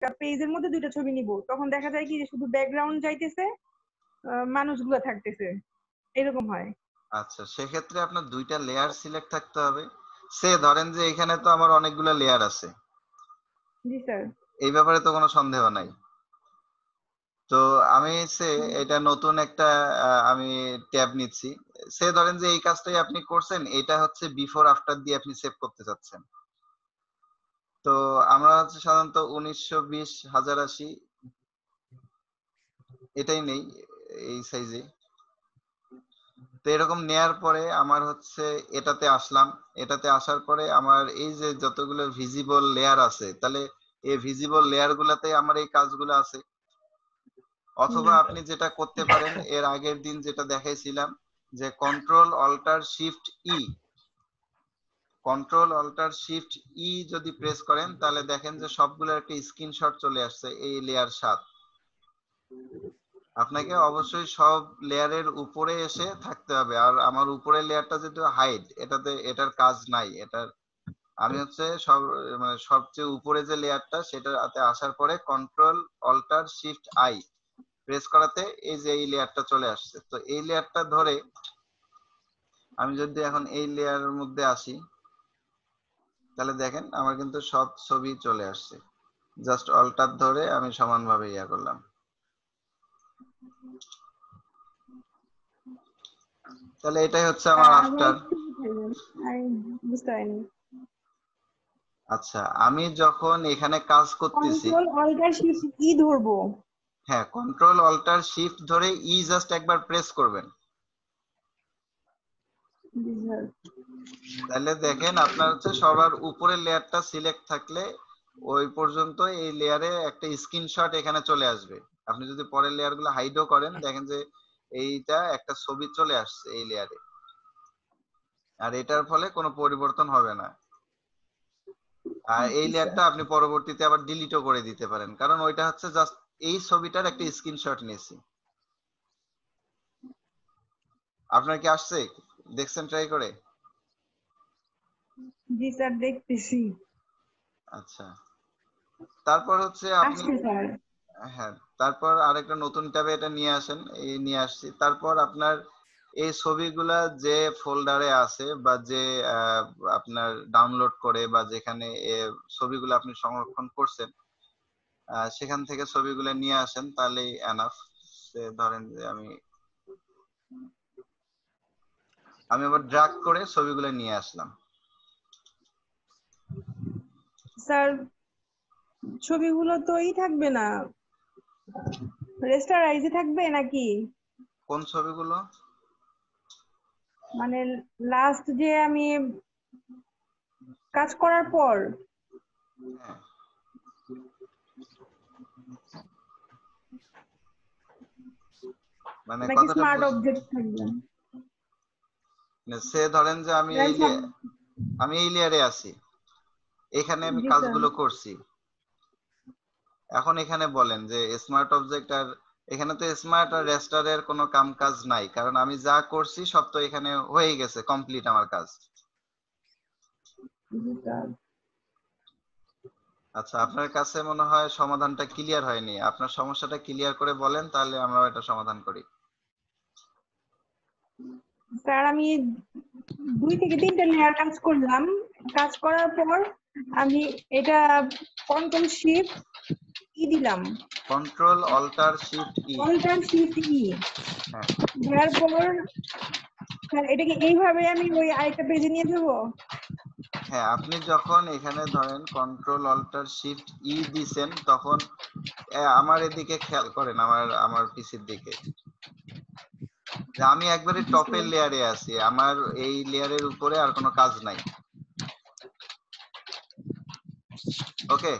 একটা পেজের মধ্যে দুইটা ছবি নিব, তখন দেখা যায় কি যে শুধু ব্যাকগ্রাউন্ড যাইতেছে, মানুষগুলো থাকতেছে, এরকম হয়। আচ্ছা, সেক্ষেত্রে আপনার দুইটা লেয়ার সিলেক্ট থাকতে হবে। সে ধরেন যে এখানে তো আমার অনেকগুলো লেয়ার আছে, জি স্যার। এই ব্যাপারে তো কোনো সন্দেহ নাই। তো আমি এটা নতুন একটা আমি ট্যাব নিচ্ছি। সে ধরেন যে এই কাজটাই আপনি করছেন, এটা হচ্ছে বিফোর আফটার দিয়ে আপনি সেভ করতে চাচ্ছেন। তো আমরা হচ্ছে সাধারণত 1920 1080 এটাই নেই, এই সাইজে। তো এরকম নেয়ার পরে আমার হচ্ছে এটাতে আসলাম। এটাতে আসার পরে আমার এই যে যতগুলো ভিজিবল লেয়ার আছে, তাহলে এই ভিজিবল লেয়ার গুলাতে আমার এই কাজগুলো আছে। অথবা আপনি যেটা করতে পারেন, এর আগের দিন যেটা দেখাইছিলাম, যে কন্ট্রোল অল্টার শিফট ই যদি প্রেস করেন, তাহলে দেখেন যে সবগুলোর একটা স্ক্রিনশট চলে আসছে এই লেয়ার 7। আপনাকে অবশ্যই সব লেয়ারের উপরে এসে থাকতে হবে। আর আমার উপরের লেয়ারটা যেটা হাইড, এটার কাজ নাই। আমি হচ্ছে মানে সবচেয়ে উপরে যে লেয়ারটা, সেটাতে আসার পরে control alter shift I press করাতে এই যে এই লেয়ারটা চলে আসছে। তো এই লেয়ারটা ধরে আমি যদি এখন এই লেয়ারের মধ্যে আসি, তাহলে দেখেন আমার কিন্তু সব ছবি চলে আসছে। জাস্ট অল্টার ধরে আমি সমানভাবে ইয়া করলাম। তাহলে এটাই হচ্ছে আমার আফটার। বুঝতে পারিনি। আচ্ছা, আমি যখন এখানে কাজ করতেছি, কন্ট্রোল অল্টার শিফট ই ধরবো? হ্যাঁ, কন্ট্রোল অল্টার শিফট ধরে ই জাস্ট একবার প্রেস করবেন। তাহলে দেখেন আপনার হচ্ছে সবার উপরের লেয়ারটা সিলেক্ট থাকলে ওই পর্যন্ত এই লেয়ারে একটা স্ক্রিনশট এখানে চলে আসবে। আপনি যদি পরের লেয়ার গুলো হাইডও করেন, দেখেন যে এইটা একটা ছবি চলে আসছে এই লেয়ারে। আর এটার ফলে কোনো পরিবর্তন হবে না। আর এই লেয়ারটা আপনি পরবর্তীতে আবার ডিলিটও করে দিতে পারেন, কারণ ওইটা হচ্ছে জাস্ট এই ছবিটার একটা স্ক্রিনশট নিয়েছি। আপনার কি আসছে? দেখছেন ট্রাই করে? জি স্যার, দেখতেছি। আচ্ছা, তারপর হচ্ছে আপনি, আসছে স্যার। হ্যাঁ, তারপর আরেকটা নতুন ট্যাবে এটা নিয়ে আসেন। এই নিয়ে আসছি। তারপর আপনার এই ছবিগুলা যে ফোল্ডারে আছে বা যে আপনার ডাউনলোড করে বা যেখানে ছবিগুলো আপনি সংরক্ষণ করছেন, সেখান থেকে ছবিগুলো নিয়ে আসেন, তাহলেই এনাফ। ধরেন যে আমি আবার ড্র্যাগ করে ছবিগুলো নিয়ে আসলাম। স্যার, ছবিগুলো তো থাকবে না, রেস্টারাইজে থাকবে নাকি? কোন ছবিগুলো? মানে লাস্ট যে আমি কাজ করার পর। হ্যাঁ, মানে নাকি কথাটা স্মার্ট অবজেক্ট থাকবে? সে ধরেন যে আমি এই লেয়ারে আছি, এখানে আমি জি স্যার। কাজগুলো করছি। এখন এখানে বলেন যে স্মার্ট অবজেক্ট, আর এখানে তো স্মার্ট আর রেস্টারের কোনো কাম কাজ নাই, কারণ আমি যা করছি সব তো এখানে হয়ে গেছে, কমপ্লিট আমার কাজ। জি স্যার। আচ্ছা, আপনার কাছে মনে হয় সমাধানটা ক্লিয়ার হয়নি। আপনার সমস্যাটা ক্লিয়ার করে বলেন, তাহলে আমরা এটা সমাধান করি। স্যার, আমি 2 থেকে 3টা লেয়ার কাজ করলাম। কাজ করার পর আমি এটা কন্ট্রোল শিফট ই দিলাম। কন্ট্রোল অল্টার শিফট ই। অল্টার শিফট ই হ্যাঁ, দেওয়ার পর স্যার এটাকে এইভাবে আমি ওই আরেকটা পেজে নিয়ে যাবো? হ্যাঁ, আপনি যখন এখানে ধরেন কন্ট্রোল অল্টার শিফট ই দিছেন, তখন আমার এদিকে খেয়াল করেন, আমার পিসির দিকে, যে আমি একবারে টপের লেয়ারে আছি, আমার এই লেয়ারের উপরে আর কোনো কাজ নাই। ওকে,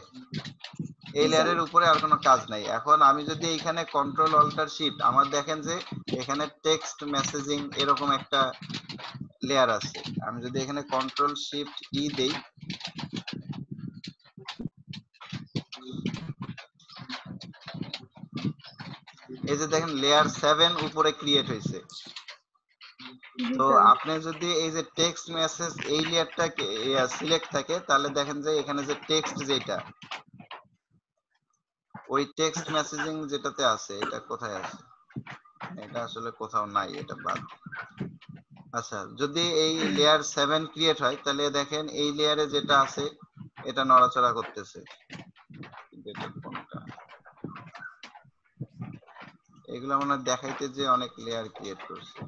এই লেয়ারের উপরে আর কোনো কাজ নাই। এখন আমি যদি এইখানে কন্ট্রোল অল্টার শিফট, আমার দেখেন যে এখানে টেক্সট মেসেজিং এরকম একটা লেয়ার আছে। আমি যদি এখানে কন্ট্রোল শিফট ই দেই, এই যে দেখেন লেয়ার 7 উপরে ক্রিয়েট হয়েছে। তো আপনি যদি এই যে টেক্সট মেসেজ এই লেয়ারটাকে সিলেক্ট থাকে, তাহলে দেখেন যে এখানে যে টেক্সট যেটা, ওই টেক্সট মেসেজিং যেটাতে আছে এটা কোথায় আছে? এটা আসলে কোথাও নাই, এটা বাদ। আচ্ছা, যদি এই লেয়ার 7 ক্রিয়েট হয় তাহলে দেখেন এই লেয়ারে যেটা আছে এটা নড়াচড়া করতেছে, কিন্তু এটা কোনটা? এগুলো মনে হয় দেখাইতে যে অনেক লেয়ার ক্রিয়েট করছে।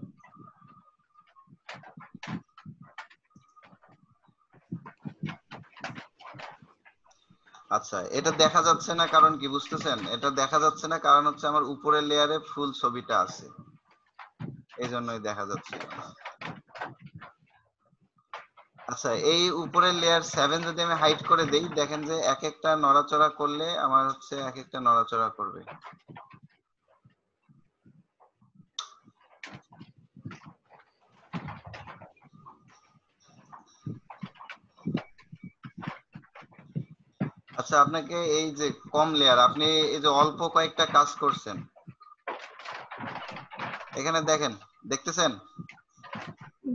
আচ্ছা, এটা দেখা যাচ্ছে না কারণ কি বুঝতেছেন? এটা দেখা যাচ্ছে না কারণ হচ্ছে আমার উপরের লেয়ারে ফুল ছবিটা আছে, এই জন্যই দেখা যাচ্ছে না। আচ্ছা, এই উপরের লেয়ার 7 যদি আমি হাইড করে দেই, দেখেন যে এক একটা নড়াচড়া করলে আমার হচ্ছে এক একটা নড়াচড়া করবে। আচ্ছা, আপনাকে এই যে কম লেয়ার, আপনি এই যে অল্প কয়েকটা কাজ করছেন, এখানে দেখেন, দেখতেছেন?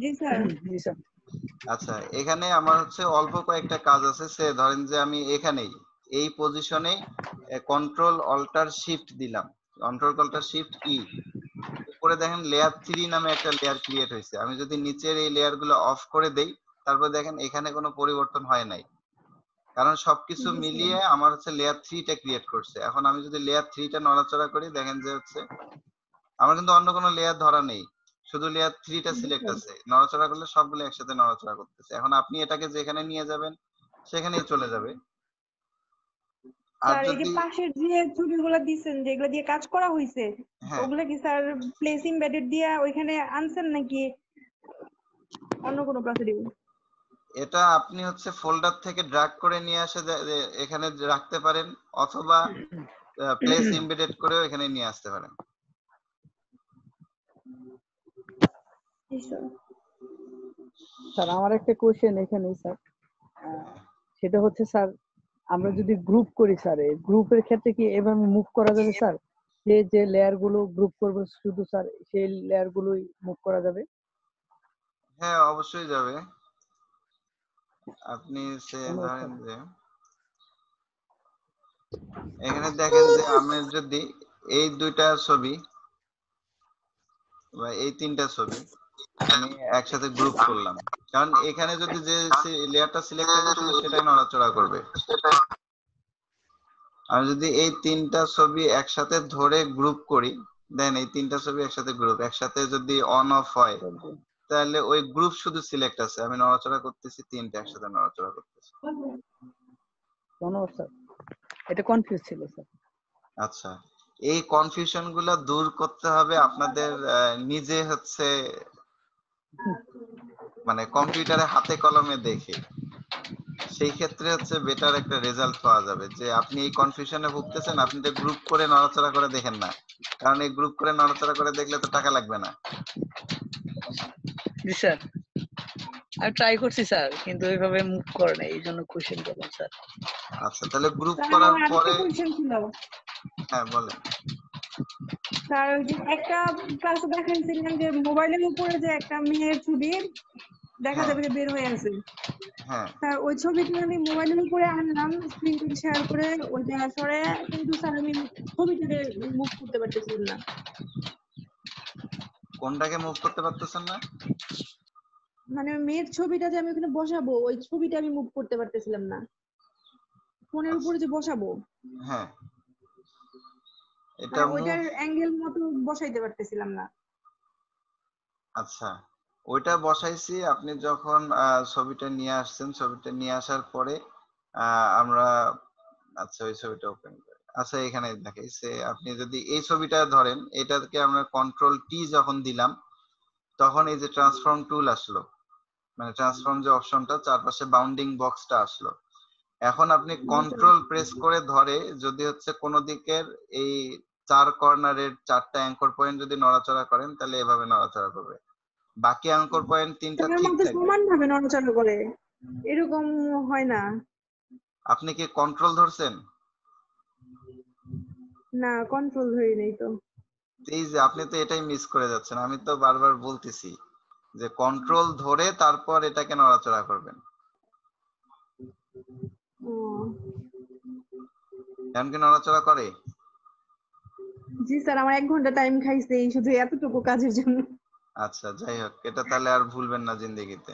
জি স্যার। জি স্যার। আচ্ছা, এখানে আমার হচ্ছে অল্প কয়েকটা কাজ আছে। সে ধরেন যে আমি এখানেই এই পজিশনে কন্ট্রোল অল্টার শিফট দিলাম, কন্ট্রোল অল্টার শিফট ই, উপরে দেখেন লেয়ার 3 নামে একটা লেয়ার ক্রিয়েট হয়েছে। আমি যদি নিচের এই লেয়ার গুলো অফ করে দেই, তারপর দেখেন এখানে কোনো পরিবর্তন হয় নাই, কারণ সবকিছু জি স্যার। মিলিয়ে আমার হচ্ছে লেয়ার 3 টা ক্রিয়েট করছে। এখন আমি যদি লেয়ার 3 টা নড়াচড়া করি, দেখেন যে হচ্ছে আমার কিন্তু অন্য কোনো লেয়ার ধরা নেই, শুধু লেয়ার 3 টা জি সিলেক্ট স্যার। আছে। নড়াচড়া করলে সবগুলো একসাথে নড়াচড়া করতেছে। এখন আপনি এটাকে যেখানে নিয়ে যাবেন সেখানেই চলে যাবে। আর স্যার এই যে যদি পাশের যে ছবিগুলো দিছেন যেগুলো দিয়ে কাজ করা হয়েছে, হ্যাঁ, ওগুলা কি স্যার প্লেস এমবেডেড দিয়ে ওইখানে আনছেন নাকি অন্য কোনো প্রসিডিউর? এটা আপনি হচ্ছে ফোল্ডার থেকে ড্র্যাগ করে নিয়ে আসে এখানে রাখতে পারেন, অথবা প্লেস এমবেডেড করেও এখানে নিয়ে আসতে পারেন। জি স্যার। স্যার আমার একটা কোশ্চেন এখানেই স্যার, সেটা হচ্ছে স্যার আমরা যদি গ্রুপ করি স্যার, এই গ্রুপের ক্ষেত্রে কি এভাবে মুভ করা যাবে স্যার? যে যে লেয়ার গুলো গ্রুপ করবো শুধু স্যার সেই লেয়ার গুলোই মুভ করা যাবে? হ্যাঁ, অবশ্যই যাবে। আপনি সে ধন্যবাদ ধরেন স্যার। যে এখানে দেখেন যে আমি যদি এই দুইটা ছবি বা এই তিনটা ছবি আমি একসাথে গ্রুপ করলাম, কারণ এখানে যদি যে লেয়ারটা সিলেক্ট থাকবে শুধু সেটাই নড়াচড়া করবে। আমি যদি এই তিনটা ছবি একসাথে ধরে গ্রুপ করি, দেন এই তিনটা ছবি একসাথে গ্রুপ একসাথে যদি অন অফ হয়, তাহলে ওই গ্রুপ শুধু সিলেক্ট আছে, আমি নড়াচড়া করতেছি, তিনটা একসাথে নড়াচড়া করতেছি। ধন্যবাদ স্যার, এটা কনফিউজ ছিল স্যার। আচ্ছা, এই কনফিউশন গুলা দূর করতে হবে আপনাদের নিজে হচ্ছে মানে কম্পিউটারে হাতে কলমে দেখে। সেই ক্ষেত্রে হচ্ছে বেটার একটা রেজাল্ট পাওয়া যাবে। যে আপনি এই কনফিউশনে ভুগতেছেন, আপনি তো গ্রুপ করে নড়াচড়া করে দেখেন না, কারণ এই গ্রুপ করে নড়াচড়া করে দেখলে তো টাকা লাগবে না। জি স্যার, আমি ট্রাই করছি স্যার, কিন্তু ওইভাবে মুভ করে না, এই জন্য কোশ্চেন করলাম স্যার। আচ্ছা, তাহলে গ্রুপ স্যার করার আমার আরেকটা পরে কোয়েশ্চেন ছিল। হ্যাঁ বলেন। স্যার ওই যে একটা ক্লাসে দেখাইছিলেন যে মোবাইলের উপরে যে একটা মেয়ের ছবি দেখা হ্যাঁ যাবে যে বের হয়ে আছে। হ্যাঁ, স্যার ওই ছবিটা আমি মোবাইলের উপরে আনলাম, স্ক্রিন শেয়ার করে ওইটা সরে, কিন্তু স্যার আমি ছবিটাকে মুভ করতে পারতেছিলাম না। কোনটাকে মুভ করতে পারতেছেন না? মানে মেয়ের ছবিটা যে আমি ওখানে বসাবো, ওই ছবিটা আমি মুভ করতে পারতেছিলাম না। ফোনের আচ্ছা, উপরে যে বসাবো, হ্যাঁ, এটা মানে মুভ, ওইটার অ্যাঙ্গেল মতো বসাইতে পারতেছিলাম না। আচ্ছা ওইটা বসাইছি। আপনি যখন ছবিটা নিয়ে আসছেন, ছবিটা নিয়ে আসার পরে আমরা আচ্ছা ওই ছবিটা ওপেন করি। আচ্ছা, এখানে দেখাইছে, আপনি যদি এই ছবিটা ধরেন, এটাকে আমরা কন্ট্রোল টি যখন দিলাম, তখন এই যে ট্রান্সফর্ম টুল আসলো, মানে ট্রান্সফর্ম যে অপশনটা চারপাশে বাউন্ডিং বক্সটা আসলো। এখন আপনি কন্ট্রোল প্রেস করে ধরে যদি হচ্ছে কোন দিকের এই চার কর্নারের চারটা অ্যাঙ্কর পয়েন্ট যদি নড়াচড়া করেন, তাহলে এভাবে নড়াচড়া করবে। বাকি অ্যাঙ্কর পয়েন্ট তিনটা আমার ঠিক মধ্যে থাকবে। সমান ভাবে নড়াচড়া করে, এরকম হয় না। আপনি কি কন্ট্রোল ধরছেন? না, কন্ট্রোল ধরি নাই তো। এই যে আপনি তো এটাই মিস করে যাচ্ছেন। আমি তো বারবার বলতেছি যে কন্ট্রোল ধরে তারপর এটাকে নড়াচড়া করবেন। ও এখন কি নড়াচড়া করে? জি স্যার, আমার 1 ঘন্টা টাইম খাইছে এই শুধু এতটুকু কাজের জন্য। আচ্ছা, যাই হোক, এটা তাহলে আর ভুলবেন না জিন্দেগিতে।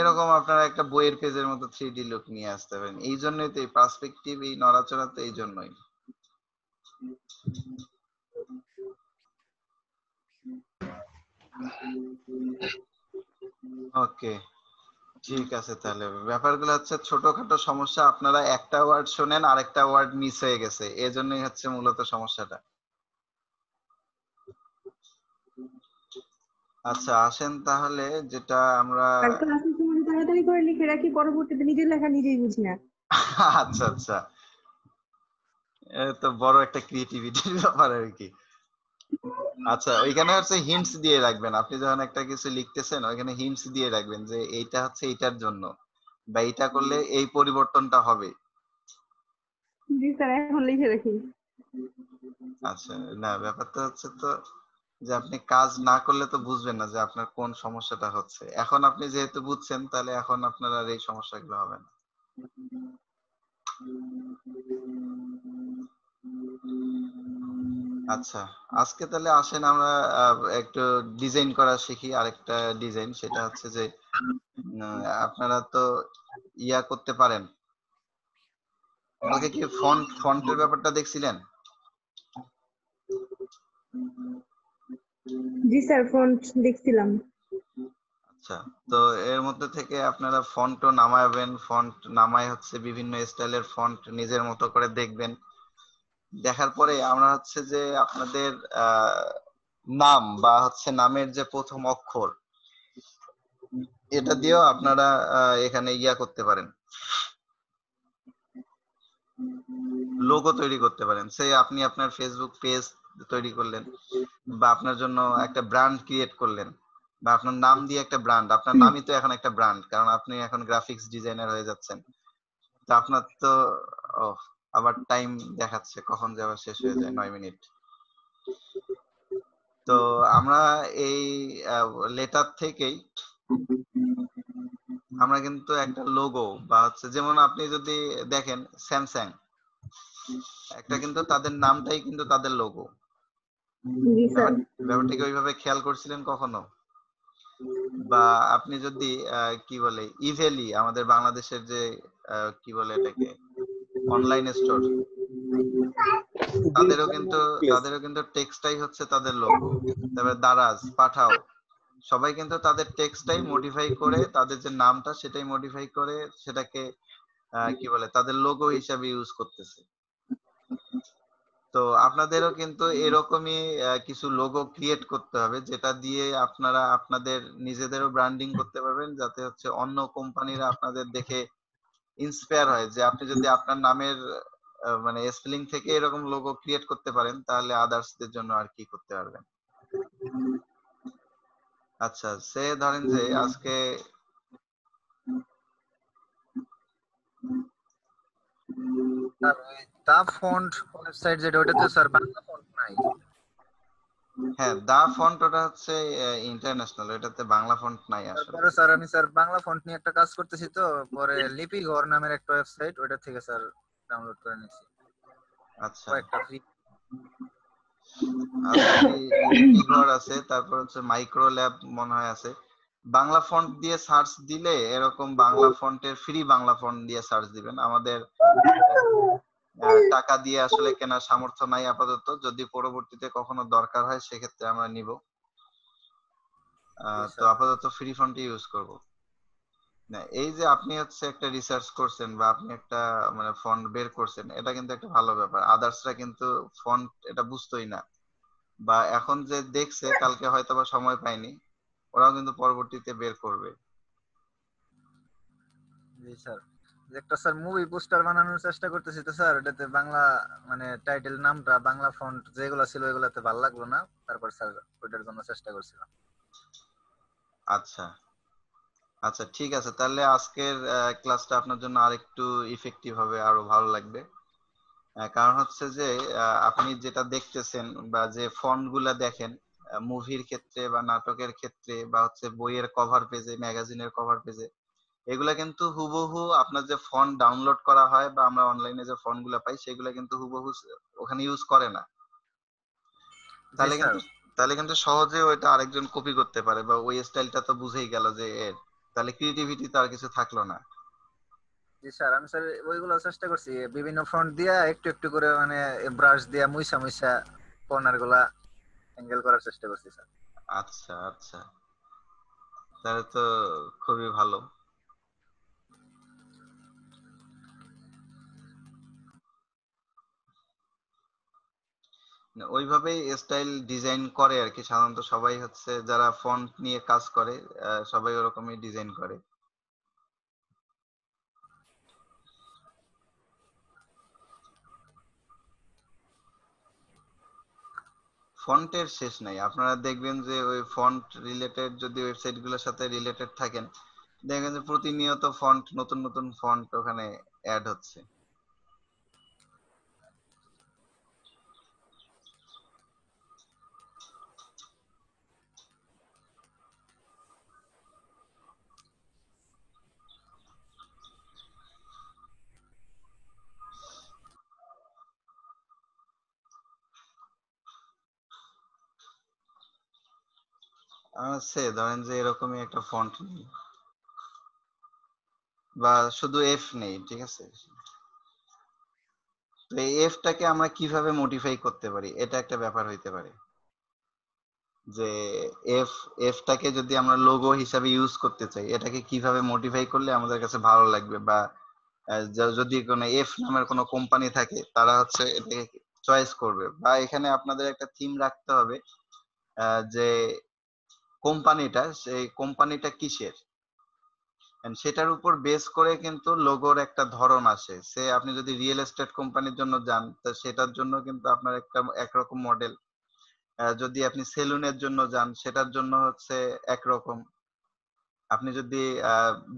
এরকম আপনারা একটা বইয়ের পেজের মতো 3D লুক নিয়ে আসতে পারেন। এই জন্যই তো এই পার্সপেক্টিভ, এই নড়াচড়া তো এই জন্যই। ওকে, ঠিক আছে। তাহলে ব্যাপারগুলো হচ্ছে ছোটখাটো সমস্যা, আপনারা একটা ওয়ার্ড শোনেন আরেকটা ওয়ার্ড মিস হয়ে গেছে, এজন্যই হচ্ছে মূলত সমস্যাটা। আচ্ছা, আসেন তাহলে যেটা আমরা আর ক্লাসের সময় তাড়াতাড়ি করে লিখে রাখি, পরবর্তীতে নিজের লেখা নিজেই বুঝি না। আচ্ছা আচ্ছা, এ তো বড় একটা ক্রিয়েটিভিটির ব্যাপার আর কি। আচ্ছা, ওইখানে হচ্ছে হিন্টস দিয়ে রাখবেন। আপনি যখন একটা কিছু লিখতেছেন ওইখানে হিন্টস দিয়ে রাখবেন যে এইটা হচ্ছে এইটার জন্য, বা এইটা করলে এই পরিবর্তনটা হবে। জি স্যার, এখন লিখে রাখি। আচ্ছা, না ব্যাপারটা হচ্ছে তো যে আপনি কাজ না করলে তো বুঝবেন না যে আপনার কোন সমস্যাটা হচ্ছে। এখন আপনি যেহেতু বুঝছেন, তাহলে এখন আপনার আর এই সমস্যাগুলো হবে না। আচ্ছা, আজকে তাহলে আসেন আমরা একটু ডিজাইন করা শিখি। আরেকটা ডিজাইন, সেটা হচ্ছে যে আপনারা তো ইয়া করতে পারেন। কালকে কি ফন্টের ব্যাপারটা দেখছিলেন? জি স্যার, ফন্ট দেখছিলাম। আচ্ছা, তো এর মধ্যে থেকে আপনারা ফন্টও নামাবেন। ফন্ট নামায় হচ্ছে বিভিন্ন স্টাইলের ফন্ট নিজের মতো করে দেখবেন। দেখার পরে আমরা হচ্ছে যে আপনাদের নাম বা হচ্ছে নামের যে প্রথম অক্ষর, এটা দিয়েও আপনারা এখানে ইয়া করতে পারেন, লোগো তৈরি করতে পারেন। সে আপনি আপনার ফেসবুক পেজ তৈরি করলেন, বা আপনার জন্য একটা ব্র্যান্ড ক্রিয়েট করলেন, বা আপনার নাম দিয়ে একটা ব্র্যান্ড। আপনার নামই তো এখন একটা ব্র্যান্ড, কারণ আপনি এখন গ্রাফিক্স ডিজাইনার হয়ে যাচ্ছেন। তো আপনার তো ও, আবার টাইম দেখাচ্ছে, কখন যে আবার শেষ হয়ে যায়, 9 মিনিট। তো আমরা এই লেটার থেকেই আমরা কিন্তু একটা লোগো, বা হচ্ছে যেমন আপনি যদি দেখেন স্যামসাং, একটা কিন্তু তাদের নামটাই কিন্তু তাদের লোগো। জি স্যার। ব্যাপারটা কি ওইভাবে খেয়াল করছিলেন কখনো? বা আপনি যদি কি বলে ইভেলি, আমাদের বাংলাদেশের যে কি বলে এটাকে, অনলাইন স্টোর, তাদেরও কিন্তু টেক্সটাই হচ্ছে তাদের লোগো। তারপরে দারাজ, পাঠাও, সবাই কিন্তু তাদের টেক্সটাই মডিফাই করে, তাদের যে নামটা সেটাই মডিফাই করে সেটাকে কি বলে তাদের লোগো হিসাবে ইউজ করতেছে। তো আপনাদেরও কিন্তু এরকমই কিছু লোগো ক্রিয়েট করতে হবে, যেটা দিয়ে আপনারা আপনাদের নিজেদেরও ব্র্যান্ডিং করতে পারবেন, যাতে হচ্ছে অন্য কোম্পানিরা আপনাদের দেখে ইন্সপায়ার হয়। যে আপনি যদি আপনার নামের মানে স্পেলিং থেকে এরকম লোগো ক্রিয়েট করতে পারেন, তাহলে আদার্সদের জন্য আর কি করতে পারবেন। আচ্ছা, সে ধরেন যে আজকে স্যার ওই দা ফন্ট ওয়েবসাইট যেটা, ওটাতে স্যার বাংলা ফন্ট নাই। হ্যাঁ, দা ফন্ট ওটা হচ্ছে ইন্টারন্যাশনাল, এটাতে বাংলা ফন্ট নাই আসলে। তারপরে স্যার আমি স্যার বাংলা ফন্ট নিয়ে একটা কাজ করতেছি, তো পরে লিপি ঘর নামের একটা ওয়েবসাইট, ওটা থেকে স্যার ডাউনলোড করে নিয়েছি আচ্ছা, কয়েকটা ফ্রি। লিপি ঘর আছে, তারপর হচ্ছে মাইক্রো ল্যাব মনে হয় আছে। বাংলা ফন্ট দিয়ে সার্চ দিলে এরকম বাংলা ফন্টের ফ্রি বাংলা ফন্ট দিয়ে সার্চ দিবেন। আমাদের টাকা দিয়ে আসলে কেনার সামর্থ্য নাই আপাতত, যদি পরবর্তীতে কখনো দরকার হয় সেক্ষেত্রে আমরা নিব। জি তো স্যার। আপাতত ফ্রি ফন্টই ইউজ করব। না, এই যে আপনি হচ্ছে একটা রিসার্চ করছেন বা আপনি একটা মানে ফন্ট বের করছেন, এটা কিন্তু একটা ভালো ব্যাপার। আদার্সরা কিন্তু ফন্ট এটা বুঝতোই না, বা এখন যে দেখছে কালকে হয়তো বা সময় পায়নি, ওরাও কিন্তু পরবর্তীতে বের করবে। জি স্যার, যে একটা স্যার মুভি পোস্টার বানানোর চেষ্টা করতেছি, তো স্যার এটাতে বাংলা মানে টাইটেল নামটা বাংলা ফন্ট যেগুলো ছিল ওইগুলাতে ভালো লাগলো না, তারপর স্যার ওইটার জন্য চেষ্টা করছিলাম। আচ্ছা আচ্ছা, ঠিক আছে। তাহলে আজকের ক্লাসটা আপনার জন্য আরেকটু ইফেক্টিভ হবে, আরো ভালো লাগবে। কারণ হচ্ছে যে আপনি যেটা দেখতেছেন বা যে ফন্ট গুলা দেখেন মুভির ক্ষেত্রে বা নাটকের ক্ষেত্রে বা হচ্ছে বইয়ের কভার পেজে, ম্যাগাজিনের কভার পেজে, এগুলা কিন্তু হুবহু আপনার যে ফন্ট ডাউনলোড করা হয় বা আমরা অনলাইনে যে ফন্ট গুলা পাই সেগুলা কিন্তু হুবহু ওখানে ইউজ করে না। জি তাহলে স্যার। কিন্তু তাহলে কিন্তু সহজে ওইটা আরেকজন কপি করতে পারে বা ওই স্টাইলটা তো বুঝেই গেল যে এর, তাহলে ক্রিয়েটিভিটি তো আর কিছু থাকলো না। জি স্যার, আমি স্যার ওইগুলো চেষ্টা করছি বিভিন্ন ফন্ট দিয়া একটু একটু করে মানে ব্রাশ দিয়া মুইসা মুইসা কর্নার গুলা অ্যাঙ্গেল করার চেষ্টা করছি স্যার। আচ্ছা আচ্ছা, তাহলে তো খুবই ভালো। না, ওইভাবেই স্টাইল ডিজাইন করে আর কি, সাধারণত সবাই হচ্ছে যারা ফন্ট নিয়ে কাজ করে সবাই ওরকমই ডিজাইন করে। ফন্টের শেষ নাই, আপনারা দেখবেন যে ওই ফন্ট রিলেটেড যদি ওয়েবসাইট গুলোর সাথে রিলেটেড থাকেন, দেখবেন যে প্রতিনিয়ত ফন্ট, নতুন নতুন ফন্ট ওখানে অ্যাড হচ্ছে। হচ্ছে ধরেন যে এরকমই একটা ফন্ট নেই বা শুধু এফ নেই, ঠিক আছে, তো এই এফটাকে আমরা কিভাবে মডিফাই করতে পারি এটা একটা ব্যাপার হইতে পারে। যে এফ এফটাকে যদি আমরা লোগো হিসাবে ইউজ করতে চাই, এটাকে কিভাবে মডিফাই করলে আমাদের কাছে ভালো লাগবে, বা যদি কোনো এফ নামের কোনো কোম্পানি থাকে তারা হচ্ছে এটাকে চয়েস করবে, বা এখানে আপনাদের একটা থিম রাখতে হবে যে কোম্পানিটা, সেই কোম্পানিটা কিসের, and সেটার উপর বেস করে কিন্তু লোগোর একটা ধরন আসে। সে আপনি যদি রিয়েল এস্টেট কোম্পানির জন্য যান তো সেটার জন্য কিন্তু আপনার একটা একরকম মডেল, যদি আপনি সেলুনের জন্য যান সেটার জন্য হচ্ছে একরকম, আপনি যদি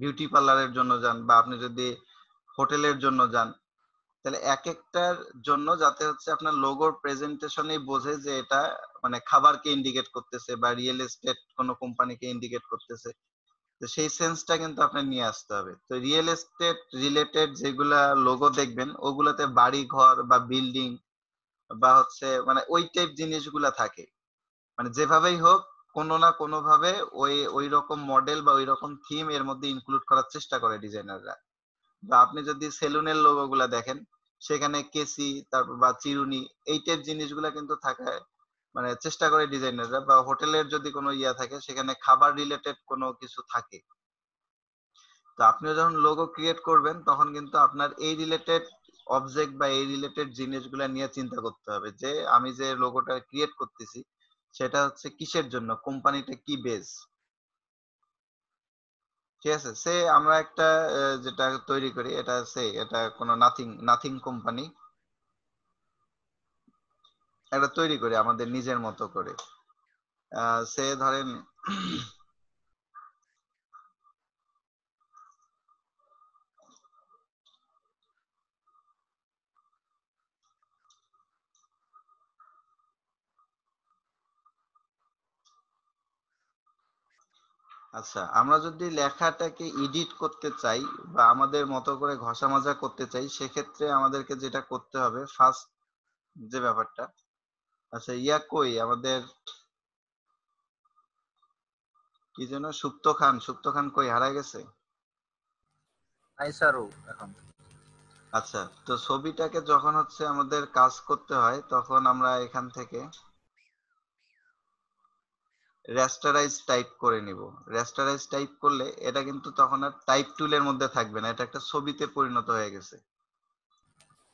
বিউটি পার্লারের জন্য যান বা আপনি যদি হোটেলের জন্য যান, তাহলে এক একটার জন্য যাতে হচ্ছে আপনার লোগোর প্রেজেন্টেশনেই বোঝে যে এটা মানে খাবারকে ইন্ডিকেট করতেছে বা রিয়েল এস্টেট কোনো কোম্পানিকে ইন্ডিকেট করতেছে, তো সেই সেন্সটা কিন্তু আপনার নিয়ে আসতে হবে। তো রিয়েল এস্টেট রিলেটেড যেগুলা লোগো দেখবেন ওগুলাতে বাড়ি ঘর বা বিল্ডিং বা হচ্ছে মানে ওই টাইপ জিনিসগুলা থাকে, মানে যেভাবেই হোক কোনো না কোনো ভাবে ওই ওই রকম মডেল বা ওই রকম থিম এর মধ্যে ইনক্লুড করার চেষ্টা করে ডিজাইনাররা। বা আপনি যদি সেলুনের লোগো গুলা দেখেন সেখানে কেসি তারপর বা চিরুনি এই টাইপ জিনিসগুলা কিন্তু থাকে, মানে চেষ্টা করে ডিজাইনাররা। বা হোটেলের যদি কোনো ইয়া থাকে সেখানে খাবার রিলেটেড কোনো কিছু থাকে। তো আপনিও যখন লোগো ক্রিয়েট করবেন তখন কিন্তু আপনার এই রিলেটেড অবজেক্ট বা এই রিলেটেড জিনিসগুলা নিয়ে চিন্তা করতে হবে যে আমি যে লোগোটা ক্রিয়েট করতেছি সেটা হচ্ছে কিসের জন্য, কোম্পানিটা কি বেস, ঠিক আছে। সে আমরা একটা যেটা তৈরি করি এটা এটা কোনো নাথিং নাথিং কোম্পানি, এটা তৈরি করি আমাদের নিজের মতো করে। সে ধরেন আচ্ছা, আমরা যদি লেখাটাকে এডিট করতে চাই বা আমাদের মতো করে ঘষা মাজা করতে চাই সেক্ষেত্রে আমাদেরকে যেটা করতে হবে ফার্স্ট যে ব্যাপারটা, আচ্ছা ইয়া কই আমাদের, কি যেন, সুপ্ত খান কই, হারায় গেছে? নাই স্যারও এখন। আচ্ছা, তো ছবিটাকে যখন হচ্ছে আমাদের কাজ করতে হয় তখন আমরা এখান থেকে রেস্টারাইজ টাইপ করে নিব। রেস্টারাইজ টাইপ করলে এটা কিন্তু তখন আর টাইপ টুলের মধ্যে থাকবে না, এটা একটা ছবিতে পরিণত হয়ে গেছে। জি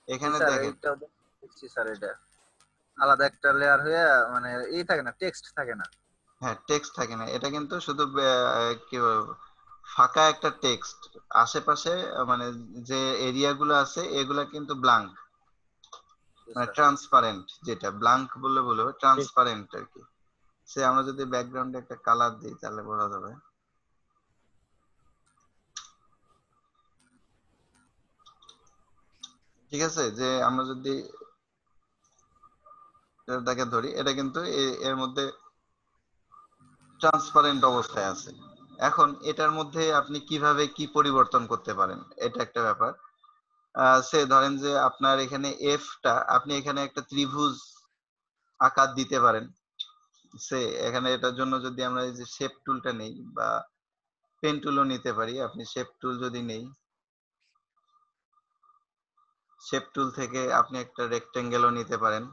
এখানে স্যার, দেখেন, এইটাও দেখছি স্যার। এটা আলাদা একটা লেয়ার হয়ে মানে এই থাকে না, টেক্সট থাকে না। হ্যাঁ টেক্সট থাকে না, এটা কিন্তু শুধু কি বলবো, ফাঁকা একটা টেক্সট। আশেপাশে মানে যে এরিয়া গুলো আছে এগুলা কিন্তু ব্লাঙ্ক, জি মানে স্যার। ট্রান্সপারেন্ট, যেটা ব্লাঙ্ক বললে বলবো ট্রান্সপারেন্ট আর কি। সে আমরা যদি ব্যাকগ্রাউন্ডে একটা কালার দিই তাহলে বোঝা যাবে, ঠিক আছে। যে আমরা যদি এটাকে ধরি এটা কিন্তু এর মধ্যে ট্রান্সপারেন্ট অবস্থায় আছে। এখন এটার মধ্যে আপনি কিভাবে কি পরিবর্তন করতে পারেন এটা একটা ব্যাপার। সে ধরেন যে আপনার এখানে এফটা আপনি এখানে একটা ত্রিভুজ আকার দিতে পারেন। সে এখানে এটার জন্য যদি আমরা এই যে শেপ টুলটা নেই বা পেন টুলও নিতে পারি, আপনি শেপ টুল যদি নেই, শেপ টুল থেকে আপনি একটা রেক্টেঙ্গেলও নিতে পারেন।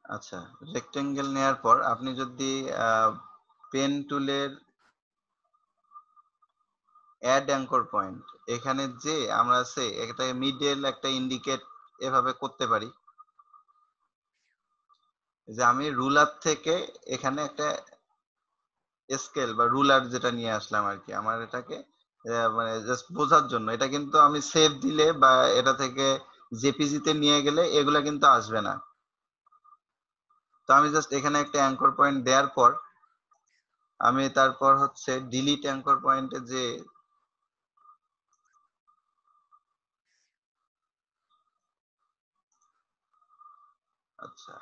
আচ্ছা, রেক্টেঙ্গেল নেওয়ার পর আপনি যদি পেন টুলের অ্যাড অ্যাঙ্কর পয়েন্ট এখানে যে আমরা সে একটা মিডল একটা ইন্ডিকেট এভাবে করতে পারি যে আমি রুলার থেকে এখানে একটা স্কেল বা রুলার যেটা নিয়ে আসলাম আর কি, আমার এটাকে মানে জাস্ট বোঝার জন্য। এটা কিন্তু আমি সেভ দিলে বা এটা থেকে জেপিজি তে নিয়ে গেলে এগুলা কিন্তু আসবে না। তো আমি জাস্ট এখানে একটা অ্যাঙ্কর পয়েন্ট দেওয়ার পর আমি তারপর হচ্ছে ডিলিট অ্যাঙ্কর পয়েন্টে যে আচ্ছা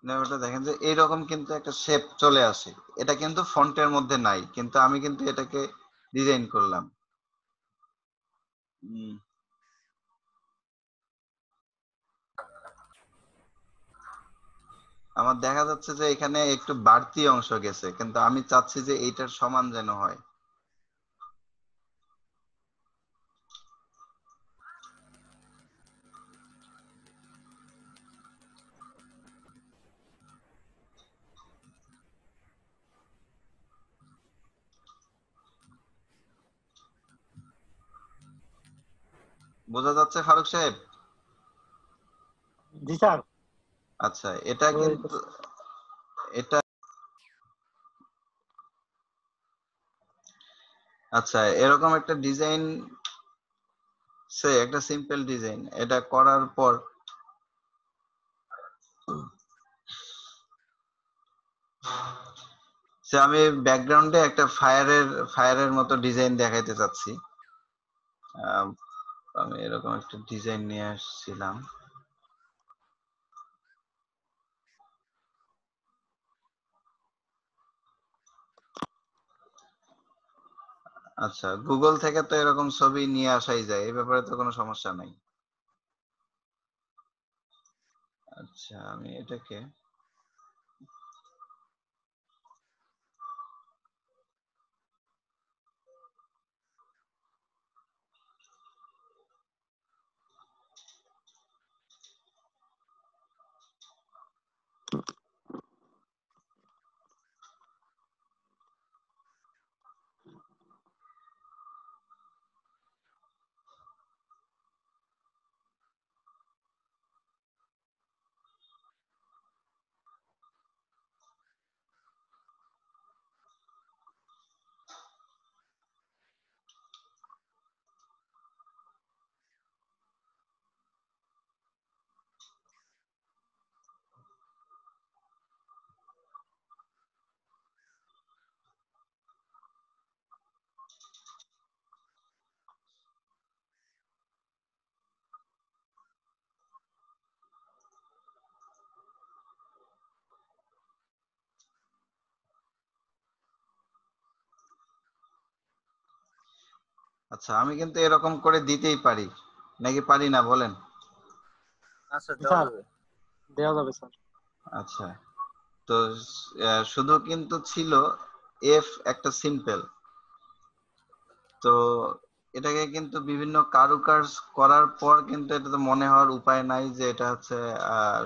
ওটা দেখেন যে এইরকম কিন্তু একটা শেপ চলে আসে। এটা কিন্তু ফন্টের মধ্যে নাই, কিন্তু আমি কিন্তু এটাকে ডিজাইন করলাম। আমার দেখা যাচ্ছে যে এখানে একটু বাড়তি অংশ গেছে, কিন্তু আমি চাচ্ছি যে এইটার সমান যেন হয়। বোঝা যাচ্ছে ফারুক সাহেব? জি স্যার। আচ্ছা, এটা কিন্তু এটা আচ্ছা, এরকম একটা ডিজাইন, সে একটা সিম্পল ডিজাইন এটা করার পর সে আমি ব্যাকগ্রাউন্ডে একটা ফায়ারের মতো ডিজাইন দেখাইতে চাচ্ছি। আমি এরকম একটা ডিজাইন নিয়ে আসছিলাম। আচ্ছা, গুগল থেকে তো এরকম ছবি নিয়ে আসাই যায়, এই ব্যাপারে তো কোনো সমস্যা নাই। আচ্ছা, আমি এটাকে আচ্ছা, আমি কিন্তু এরকম করে দিতেই পারি, নাকি পারি না বলেন? আচ্ছা, জি দেওয়া স্যার, যাবে। দেওয়া যাবে স্যার। আচ্ছা, তো শুধু কিন্তু ছিল এফ একটা সিম্পল। তো এটাকে কিন্তু বিভিন্ন কারুকাজ করার পর কিন্তু এটা তো মনে হওয়ার উপায় নাই যে এটা হচ্ছে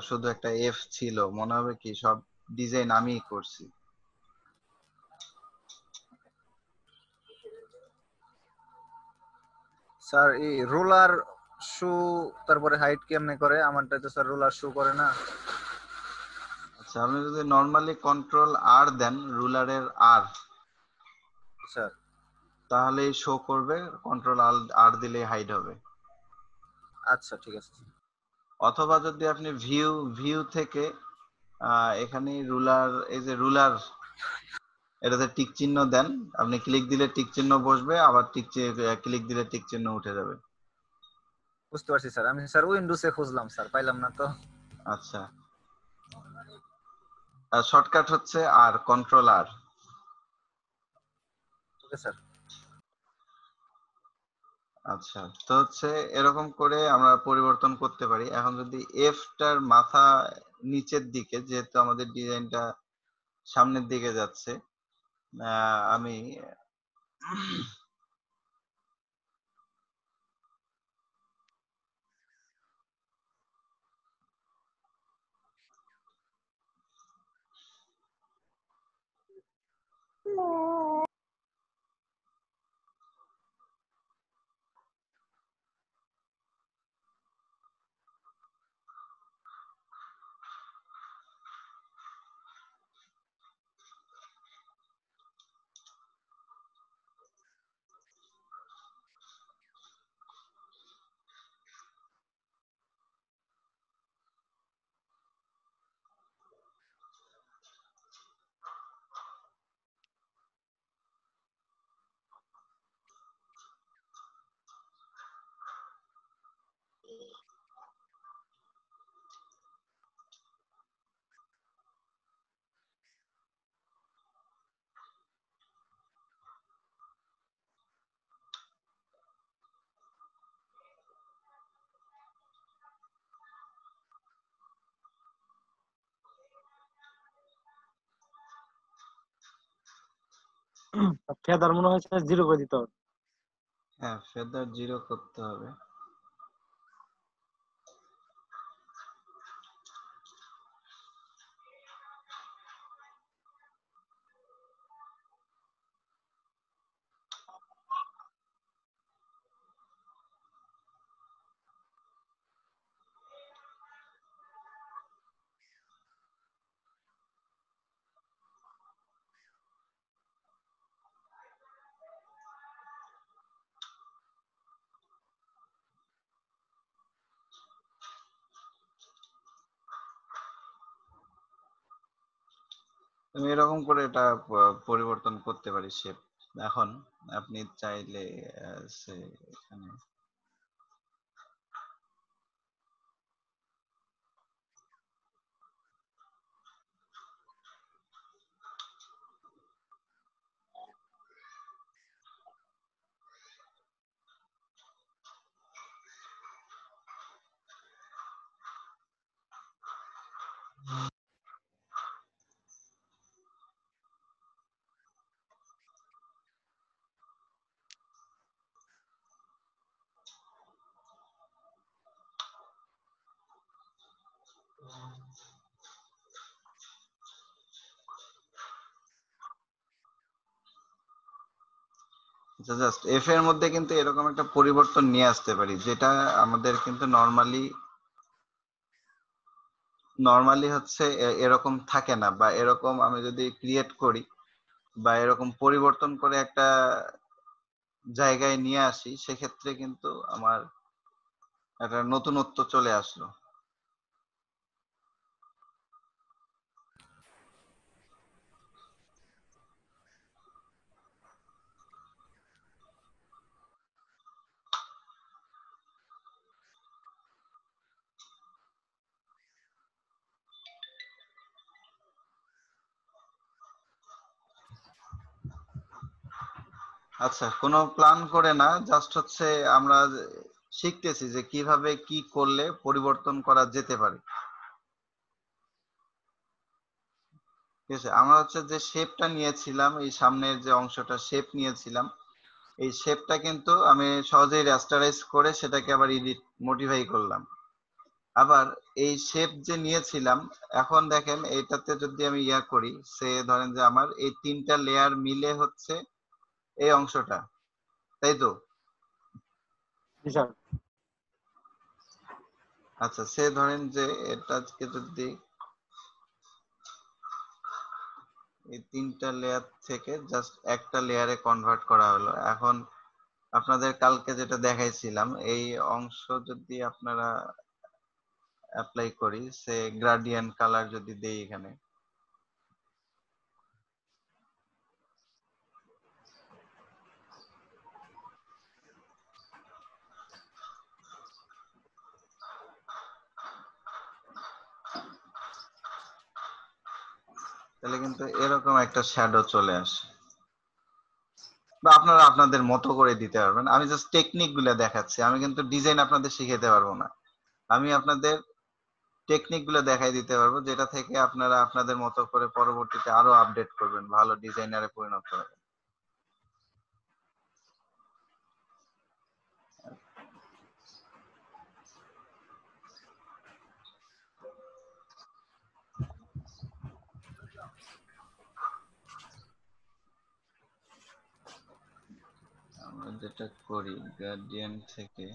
শুধু একটা এফ ছিল, মনে হবে কি সব ডিজাইন আমিই করছি। স্যার এই রোলার শু তারপরে হাইট কেমনে করে? আমারটা তো স্যার রোলার শু করে না। আচ্ছা, আপনি যদি নর্মালি কন্ট্রোল আর দেন, রুলারের আর, স্যার তাহলেই শো করবে। কন্ট্রোল আর দিলেই হাইড হবে। আচ্ছা, ঠিক আছে। অথবা যদি আপনি ভিউ থেকে এখানে রুলার, এই যে রুলার, এটাতে টিক চিহ্ন দেন, আপনি ক্লিক দিলে টিক চিহ্ন বসবে, আবার ক্লিক দিলে টিক চিহ্ন উঠে যাবে। বুঝতে পারছি স্যার। আমি স্যার উইন্ডোজে খুঁজলাম স্যার, পাইলাম না তো। আচ্ছা, শর্টকাট হচ্ছে আর কন্ট্রোল আর। Okay sir. আচ্ছা, তো হচ্ছে এরকম করে আমরা পরিবর্তন করতে পারি। এখন যদি এফটার মাথা নিচের দিকে, যেহেতু আমাদের ডিজাইনটা সামনের দিকে যাচ্ছে, আমি ফেদার মনে হয় স্যার 0 করে দিতে হবে। হ্যাঁ, ফেদার 0 করতে হবে। আমি এরকম করে এটা পরিবর্তন করতে পারি শেপ। এখন আপনি চাইলে এখানে জাস্ট এফ এর মধ্যে কিন্তু এরকম একটা পরিবর্তন নিয়ে আসতে পারি, যেটা আমাদের কিন্তু নর্মালি হচ্ছে এরকম থাকে না। বা এরকম আমি যদি ক্রিয়েট করি বা এরকম পরিবর্তন করে একটা জায়গায় নিয়ে আসি, সেক্ষেত্রে কিন্তু আমার একটা নতুনত্ব চলে আসলো। আচ্ছা, কোনো প্ল্যান করে না, জাস্ট হচ্ছে আমরা শিখতেছি যে কিভাবে কি করলে পরিবর্তন করা যেতে পারে। ঠিক আছে, আমরা হচ্ছে যে শেপটা নিয়েছিলাম, এই সামনের যে অংশটা শেপ নিয়েছিলাম, এই শেপটা কিন্তু আমি সহজেই রাস্টারাইজ করে সেটাকে আবার মডিফাই করলাম। আবার এই শেপ যে নিয়েছিলাম, এখন দেখেন এটাতে যদি আমি করি, ধরেন যে আমার এই 3টা লেয়ার মিলে হচ্ছে এই অংশটা, তাই তো? জি স্যার। আচ্ছা, ধরেন যে এটাকে যদি এই 3টা লেয়ার থেকে জাস্ট একটা লেয়ারে কনভার্ট করা হলো। এখন আপনাদের কালকে যেটা দেখাইছিলাম, এই অংশ যদি আপনারা অ্যাপ্লাই করি, সে গ্রাডিয়েন্ট কালার যদি দেই এখানে, তাহলে কিন্তু এরকম একটা শ্যাডো চলে আসে, বা আপনারা আপনাদের মতো করে দিতে পারবেন। আমি জাস্ট টেকনিক গুলো দেখাচ্ছি, আমি কিন্তু ডিজাইন আপনাদের শিখাতে পারবো না। আমি আপনাদের টেকনিক গুলো দেখাই দিতে পারবো, যেটা থেকে আপনারা আপনাদের মতো করে পরবর্তীতে আরো আপডেট করবেন, ভালো ডিজাইনারে পরিণত করবেন। আমরা যেটা করি গার্ডিয়ান থেকে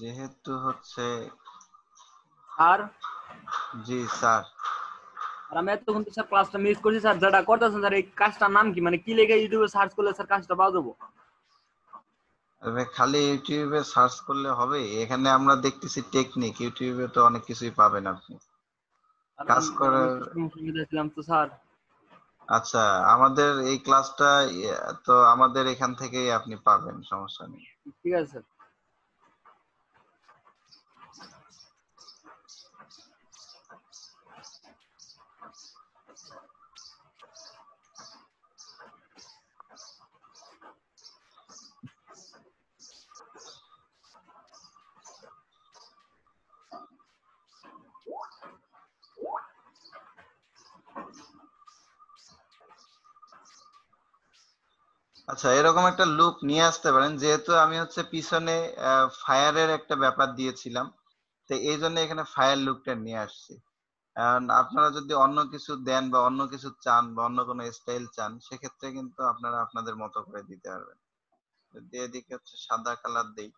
যেহেতু হচ্ছে, স্যার জি স্যার, আর আমি এতক্ষণ তো স্যার ক্লাসটা মিস করছি স্যার, যেটা করতেছেন স্যার এই কাজটার নাম কি, মানে কি লিখে ইউটিউবে সার্চ করলে স্যার কাজটা পাওয়া যাবো? তবে খালি ইউটিউবে সার্চ করলে হবে? এখানে আমরা দেখতেছি টেকনিক, ইউটিউবে তো অনেক কিছুই পাবেন আপনি আর কাজ আমি করার। একটু সমস্যা ছিলাম তো স্যার। আচ্ছা, আমাদের এই ক্লাসটা তো আমাদের এখান থেকেই আপনি পাবেন, সমস্যা নেই। ঠিক আছে স্যার। আচ্ছা, এরকম একটা লুক নিয়ে আসতে পারেন, যেহেতু আমি হচ্ছে পিছনে ফায়ারের একটা ব্যাপার দিয়েছিলাম, তো এই জন্য এখানে ফায়ার লুকটা নিয়ে আসছি। কারণ আপনারা যদি অন্য কিছু দেন বা অন্য কিছু চান বা অন্য কোনো স্টাইল চান, সেক্ষেত্রে কিন্তু আপনারা আপনাদের মতো করে দিতে পারবেন। যদি এদিকে হচ্ছে সাদা কালার দেই,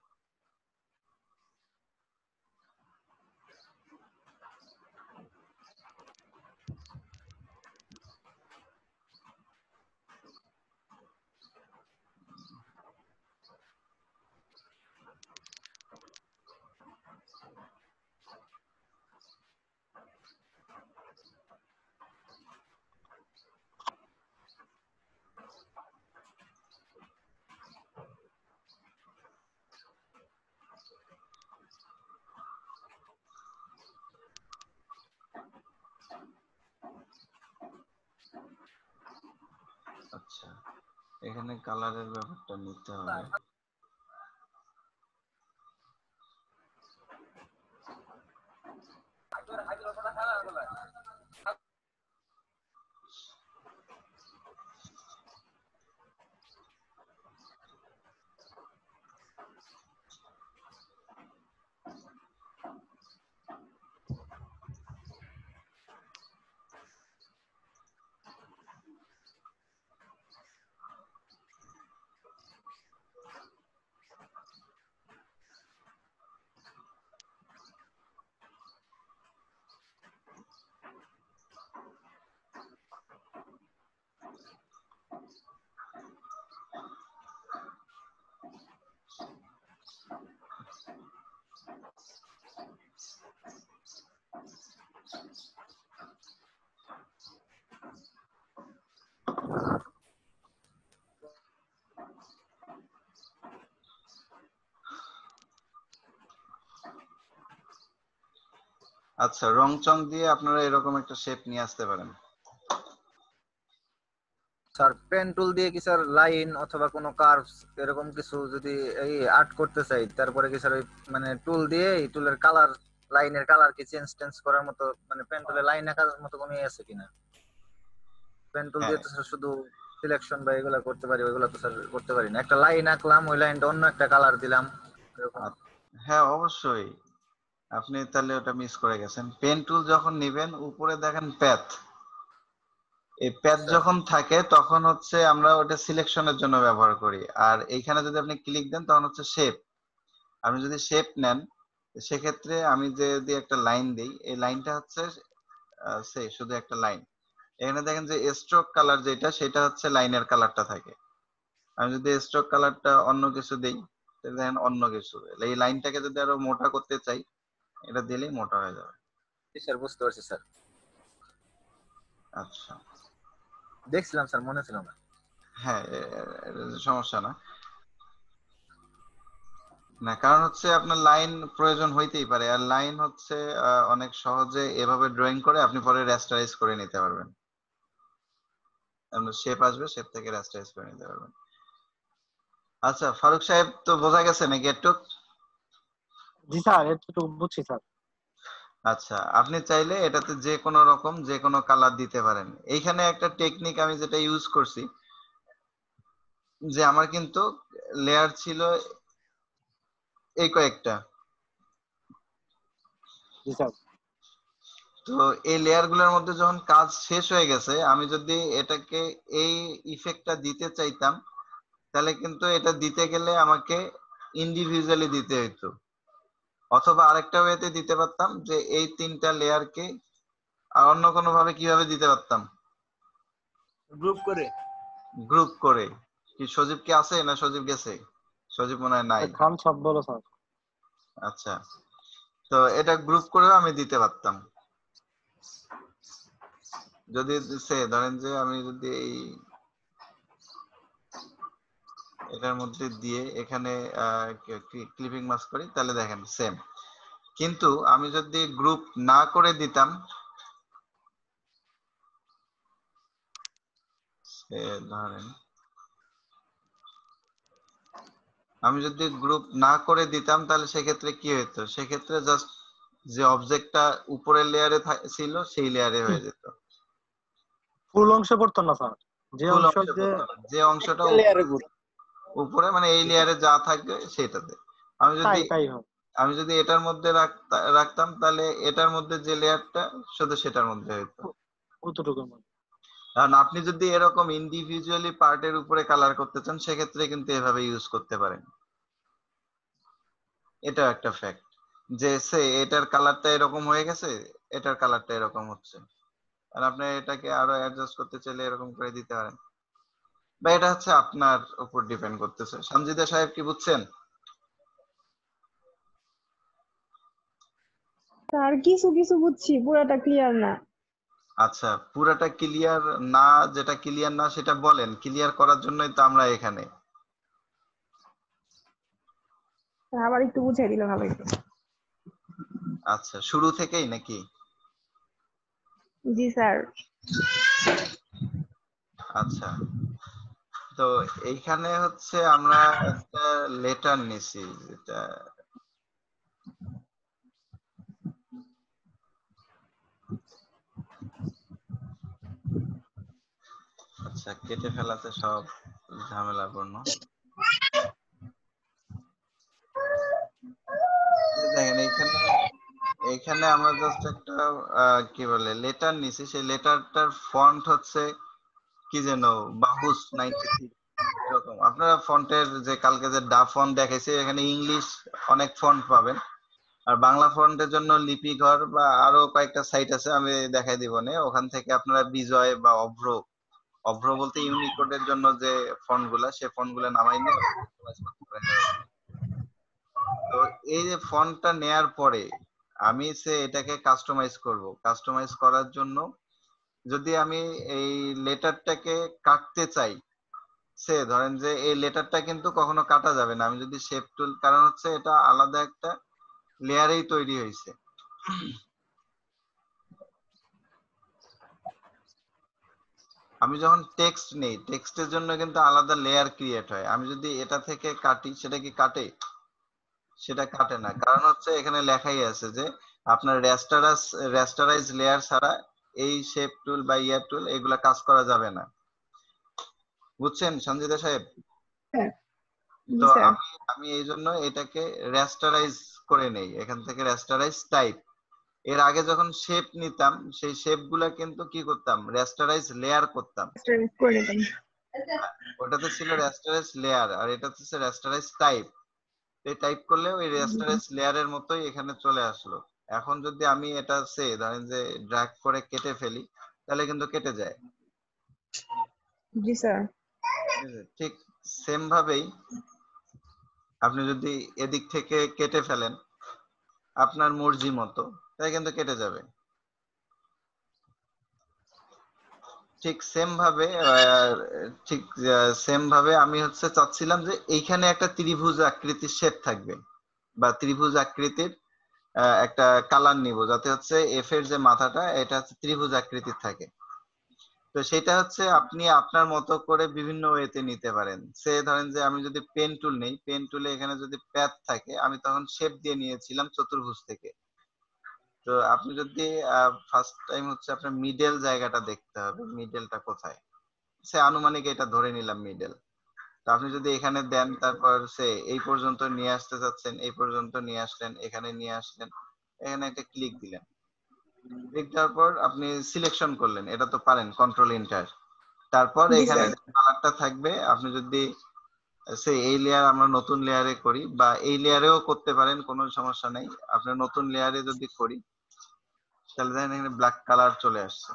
আচ্ছা এখানে কালারের ব্যাপারটা নিতে হবে। আচ্ছা, রং চং দিয়ে আপনারা এরকম একটা শেপ নিয়ে আসতে পারেন। স্যার পেন টুল দিয়ে কি স্যার লাইন অথবা কোনো কার্ভস এরকম কিছু যদি এই আর্ট করতে চাই, তারপরে কি স্যার ওই মানে টুল দিয়ে এই টুলের কালার, লাইনের কালার কি চেঞ্জ টেঞ্জ করার মতো, মানে পেন টুলে লাইন আঁকার মতো কোনো ইয়ে আছে কিনা? পেন টুল দিয়ে হ্যাঁ তো স্যার শুধু সিলেকশন বা এগুলা করতে পারি, ওইগুলা তো স্যার করতে পারি না। একটা লাইন আঁকলাম, ওই লাইনটা অন্য একটা কালার দিলাম এরকম। হ্যাঁ অবশ্যই, আপনি তাহলে ওটা মিস করে গেছেন। পেন টুল যখন নেবেন উপরে দেখেন প্যাথ, এই প্যাথ যখন থাকে তখন হচ্ছে আমরা ওটা সিলেকশনের জন্য ব্যবহার করি। আর এইখানে যদি আপনি ক্লিক দেন তখন হচ্ছে শেপ। আপনি যদি শেপ নেন সেক্ষেত্রে আমি যদি একটা লাইন দিই, এই লাইনটা হচ্ছে শুধু একটা লাইন। এখানে দেখেন যে স্ট্রোক কালার যেটা সেটা হচ্ছে লাইনের কালারটা থাকে। আমি যদি স্ট্রোক কালারটা অন্য কিছু দেই তাহলে দেখেন অন্য কিছু। এই লাইনটাকে যদি আরো মোটা করতে চাই এটা দিলেই মোটা হয়ে যাবে। স্যার বুঝতে পারছি স্যার, আচ্ছা দেখছিলাম স্যার, মনে ছিল না। হ্যাঁ, সমস্যা না। না কারণ হচ্ছে আপনার লাইন প্রয়োজন হইতেই পারে, আর লাইন হচ্ছে অনেক সহজে এভাবে ড্রয়িং করে আপনি পরে রেস্টারাইজ করে নিতে পারবেন। আপনার শেপ আসবে, শেপ থেকে রেস্টারাইজ করে নিতে পারবেন। আচ্ছা ফারুক সাহেব, তো বোঝা গেছে নাকি একটু? জি স্যার, একটু বুঝছি স্যার। আচ্ছা, আপনি চাইলে এটাতে যে কোনো রকম যে কোনো কালার দিতে পারেন। এইখানে একটা টেকনিক আমি যেটা ইউজ করছি, যে আমার কিন্তু লেয়ার ছিল এই কয়েকটা, জি স্যার। তো এই লেয়ার গুলোর মধ্যে যখন কাজ শেষ হয়ে গেছে আমি যদি এটাকে এই ইফেক্টটা দিতে চাইতাম তাহলে কিন্তু এটা দিতে গেলে আমাকে ইন্ডিভিজুয়ালি দিতে হইতো, অথবা আরেকটা ওয়েতে দিতে পারতাম যে এই তিনটা লেয়ারকে আর অন্য কোনো ভাবে কিভাবে দিতে পারতাম, গ্রুপ করে। গ্রুপ করে। কি সজীব কি আছে না সজীব গেছে? সজীব মনে হয় নাই। খান সব বলো স্যার। আচ্ছা, তো এটা গ্রুপ করেও আমি দিতে পারতাম। যদি সে ধরেন যে আমি যদি এই এটার মধ্যে দিয়ে এখানে ক্লিপিং মাস্ক করি তাহলে দেখেন সেম। কিন্তু আমি যদি গ্রুপ না করে দিতাম, ধরেন আমি যদি গ্রুপ না করে দিতাম তাহলে সেক্ষেত্রে কি হতো, সেক্ষেত্রে জাস্ট যে অবজেক্টটা উপরের লেয়ারে ছিল সেই লেয়ারে হয়ে যেত, ফুল অংশে পড়তো না স্যার, যে ফুল অংশ অংশে যে পড়তো না, যে অংশটা লেয়ারে গুড। উপরে মানে এই লেয়ারে যা থাকবে সেটাতে। আমি যদি তাই হয়। আমি যদি এটার মধ্যে রাখতাম তাহলে এটার মধ্যে যে লেয়ারটা শুধু সেটার মধ্যে হতো। কতটুকু মনে। কারণ আপনি যদি এরকম ইন্ডিভিজুয়ালি পার্টের উপরে কালার করতে চান সেক্ষেত্রে কিন্তু এভাবে ইউজ করতে পারেন। এটা একটা ফ্যাক্ট যে এটার কালারটা এরকম হয়ে গেছে, এটার কালারটা এরকম হচ্ছে, আর আপনি এটাকে আরো অ্যাডজাস্ট করতে চাইলে এরকম করে দিতে পারেন। বা এটা হচ্ছে আপনার উপর ডিপেন্ড করতেছে। সঞ্জিদা সাহেব কি বুঝছেন? স্যার কিছু কিছু বুঝছি, পুরাটা ক্লিয়ার না। আচ্ছা, পুরাটা ক্লিয়ার না, যেটা ক্লিয়ার না সেটা বলেন, ক্লিয়ার করার জন্যই তো আমরা এখানে। আবার একটু বুঝাই দিলে ভালো হতো। আচ্ছা, শুরু থেকেই নাকি? জি স্যার। আচ্ছা, তো এইখানে হচ্ছে আমরা একটা লেটার নিছি, যেটা আচ্ছা কেটে ফেলাতে সব ঝামেলাপূর্ণ। দেখেন এইখানে এখানে আমরা জাস্ট একটা কি বলে লেটার নিছি, সেই লেটারটার ফন্ট হচ্ছে কি যেন বাহুস 93 এরকম। আপনারা ফন্টের যে কালকে যে ডা ফন্ট দেখাইছে এখানে ইংলিশ অনেক ফন্ট পাবেন, আর বাংলা ফন্টের জন্য লিপিঘর বা আরো কয়েকটা সাইট আছে আমি দেখাই দিব না, ওখান থেকে আপনারা বিজয় বা অভ্র, অভ্র বলতে ইউনিকোডের জন্য যে ফন্ট গুলা সে ফন্ট গুলা নামাই নিয়ে কাস্টমাইজ করতে পারেন এরকম। তো এই যে ফন্টটা নেয়ার পরে আমি এটাকে কাস্টমাইজ করব। কাস্টমাইজ করার জন্য যদি আমি এই লেটারটাকে কাটতে চাই, ধরেন যে এই লেটারটা কিন্তু কখনো কাটা যাবে না। আমি যদি শেপ টুল, কারণ হচ্ছে এটা আলাদা একটা লেয়ারেই তৈরি হয়েছে। আমি যখন টেক্সট নেই, টেক্সটের জন্য কিন্তু আলাদা লেয়ার ক্রিয়েট হয়। আমি যদি এটা থেকে কাটি সেটা কি কাটে? সেটা কাটে না, কারণ হচ্ছে এখানে লেখাই আছে যে আপনার রেস্টারাইজ লেয়ার ছাড়া এই শেপ টুল বা ইয়ার টুল এগুলা কাজ করা যাবে না। বুঝছেন সঞ্জিতা সাহেব? হ্যাঁ জি তো স্যার। আমি এই জন্য এটাকে রেস্টারাইজ করে নেই, এখান থেকে রেস্টারাইজ টাইপ। এর আগে যখন শেপ নিতাম সেই শেপ গুলা কিন্তু কি করতাম, রেস্টারাইজ লেয়ার করতাম। করে দিতাম। ওটাতে ছিল রেস্টারাইজ লেয়ার আর এটা হচ্ছে রেস্টারাইজ টাইপ। এই টাইপ করলে ওই রেস্টারাইজ লেয়ারের মতোই এখানে চলে আসলো। এখন যদি আমি এটা ধরেন যে ড্র্যাগ করে কেটে ফেলি তাহলে কিন্তু কেটে যায়। জি স্যার। ঠিক সেম ভাবেই আপনি যদি এদিক থেকে কেটে ফেলেন আপনার মর্জি মতো তাই কিন্তু কেটে যাবে। ঠিক সেম ভাবে আমি চাচ্ছিলাম যে এইখানে একটা ত্রিভুজ আকৃতির শেপ থাকবে বা ত্রিভুজ আকৃতির একটা কালার নিব, যাতে এফ এর যে মাথাটা এটা ত্রিভুজ আকৃতির থাকে। তো সেটা আপনি আপনার মতো করে বিভিন্ন ওয়েতে নিতে পারেন। ধরেন যে আমি যদি পেন টুল নেই, পেন টুলে এখানে যদি প্যাথ থাকে, আমি তখন শেপ দিয়ে নিয়েছিলাম চতুর্ভুজ থেকে। তো আপনি যদি ফার্স্ট টাইম আপনার মিডল জায়গাটা দেখতে হবে, মিডলটা কোথায়। আনুমানিক এটা ধরে নিলাম মিডল। তো আপনি যদি এখানে দেন, তারপর এই পর্যন্ত নিয়ে আসতে চাচ্ছেন, এই পর্যন্ত নিয়ে আসলেন, এখানে নিয়ে আসলেন, এখানে একটা ক্লিক দিলেন। ক্লিক দেওয়ার পর আপনি সিলেকশন করলেন, এটা তো পারেন, কন্ট্রোল এন্টার। তারপর এখানে কালারটা থাকবে, আপনি যদি এই লেয়ার আমরা নতুন লেয়ারে করি বা এই লেয়ারেও করতে পারেন, কোনো সমস্যা নেই। আপনার নতুন লেয়ারে যদি করি তাহলে দেখেন এখানে ব্ল্যাক কালার চলে আসছে।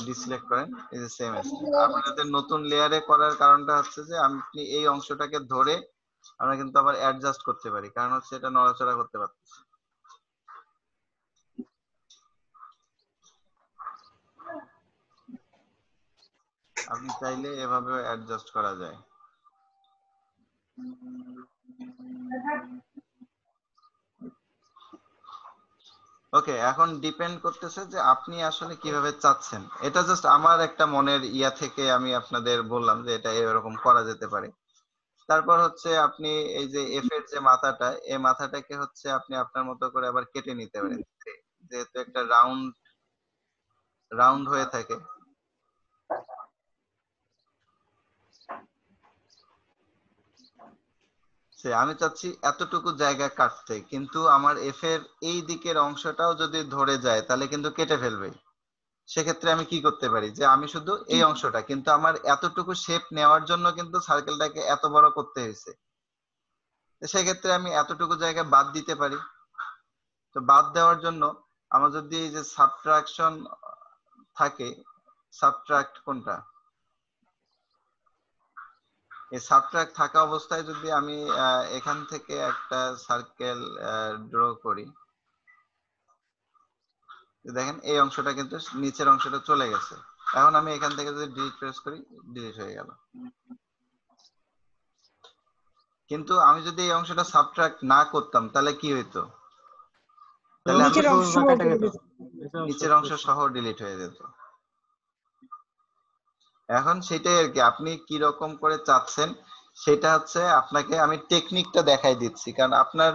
ডিসিলেক্ট করেন, এই যে সেম আছে। আপনাদের নতুন লেয়ারে করার কারণটা যে আপনি এই অংশটাকে ধরে আমরা কিন্তু আবার অ্যাডজাস্ট করতে পারি, কারণ এটা নড়াচড়া করতে পারতেছি। আপনি চাইলে এভাবে অ্যাডজাস্ট করা যায়। ওকে, এখন ডিপেন্ড করতেছে যে আপনি আসলে কিভাবে চাচ্ছেন। এটা জাস্ট আমার একটা মনের ইয়া থেকে আমি আপনাদের বললাম যে এটা এরকম করা যেতে পারে। তারপর আপনি এই যে এফ এর যে মাথাটা, এই মাথাটাকে আপনি আপনার মতো করে আবার কেটে নিতে পারেন, যেহেতু একটা রাউন্ড হয়ে থাকে। আমি চাচ্ছি এতটুকু জায়গা কাটতে, কিন্তু আমার এফ এর এই দিকের অংশটাও যদি ধরে যায় তাহলে কিন্তু কেটে ফেলবে। সেক্ষেত্রে আমি কি করতে পারি, যে আমি শুধু এই অংশটা, কিন্তু আমার এতটুকু শেপ নেওয়ার জন্য কিন্তু সার্কেলটাকে এত বড় করতে হয়েছে। সেক্ষেত্রে আমি এতটুকু জায়গা বাদ দিতে পারি। তো বাদ দেওয়ার জন্য আমার যদি এই যে সাবট্রাকশন থাকে, সাবট্রাক্ট কোনটা, এই সাবট্রাক্ট থাকা অবস্থায় যদি আমি এখান থেকে একটা সার্কেল ড্র করি, দেখেন এই অংশটা কিন্তু নিচের অংশটা চলে গেছে। এখন আমি এখান থেকে যদি ডিলিট প্রেস করি, ডিলিট হয়ে গেল। কিন্তু আমি যদি এই অংশটা সাবট্রাক্ট না করতাম তাহলে কি হইতো, তাহলে নিচের অংশ সহ ডিলিট হয়ে যেত। এখন সেটাই আর কি, আপনি কি রকম করে চাচ্ছেন সেটা আপনাকে আমি টেকনিকটা দেখাই দিচ্ছি, কারণ আপনার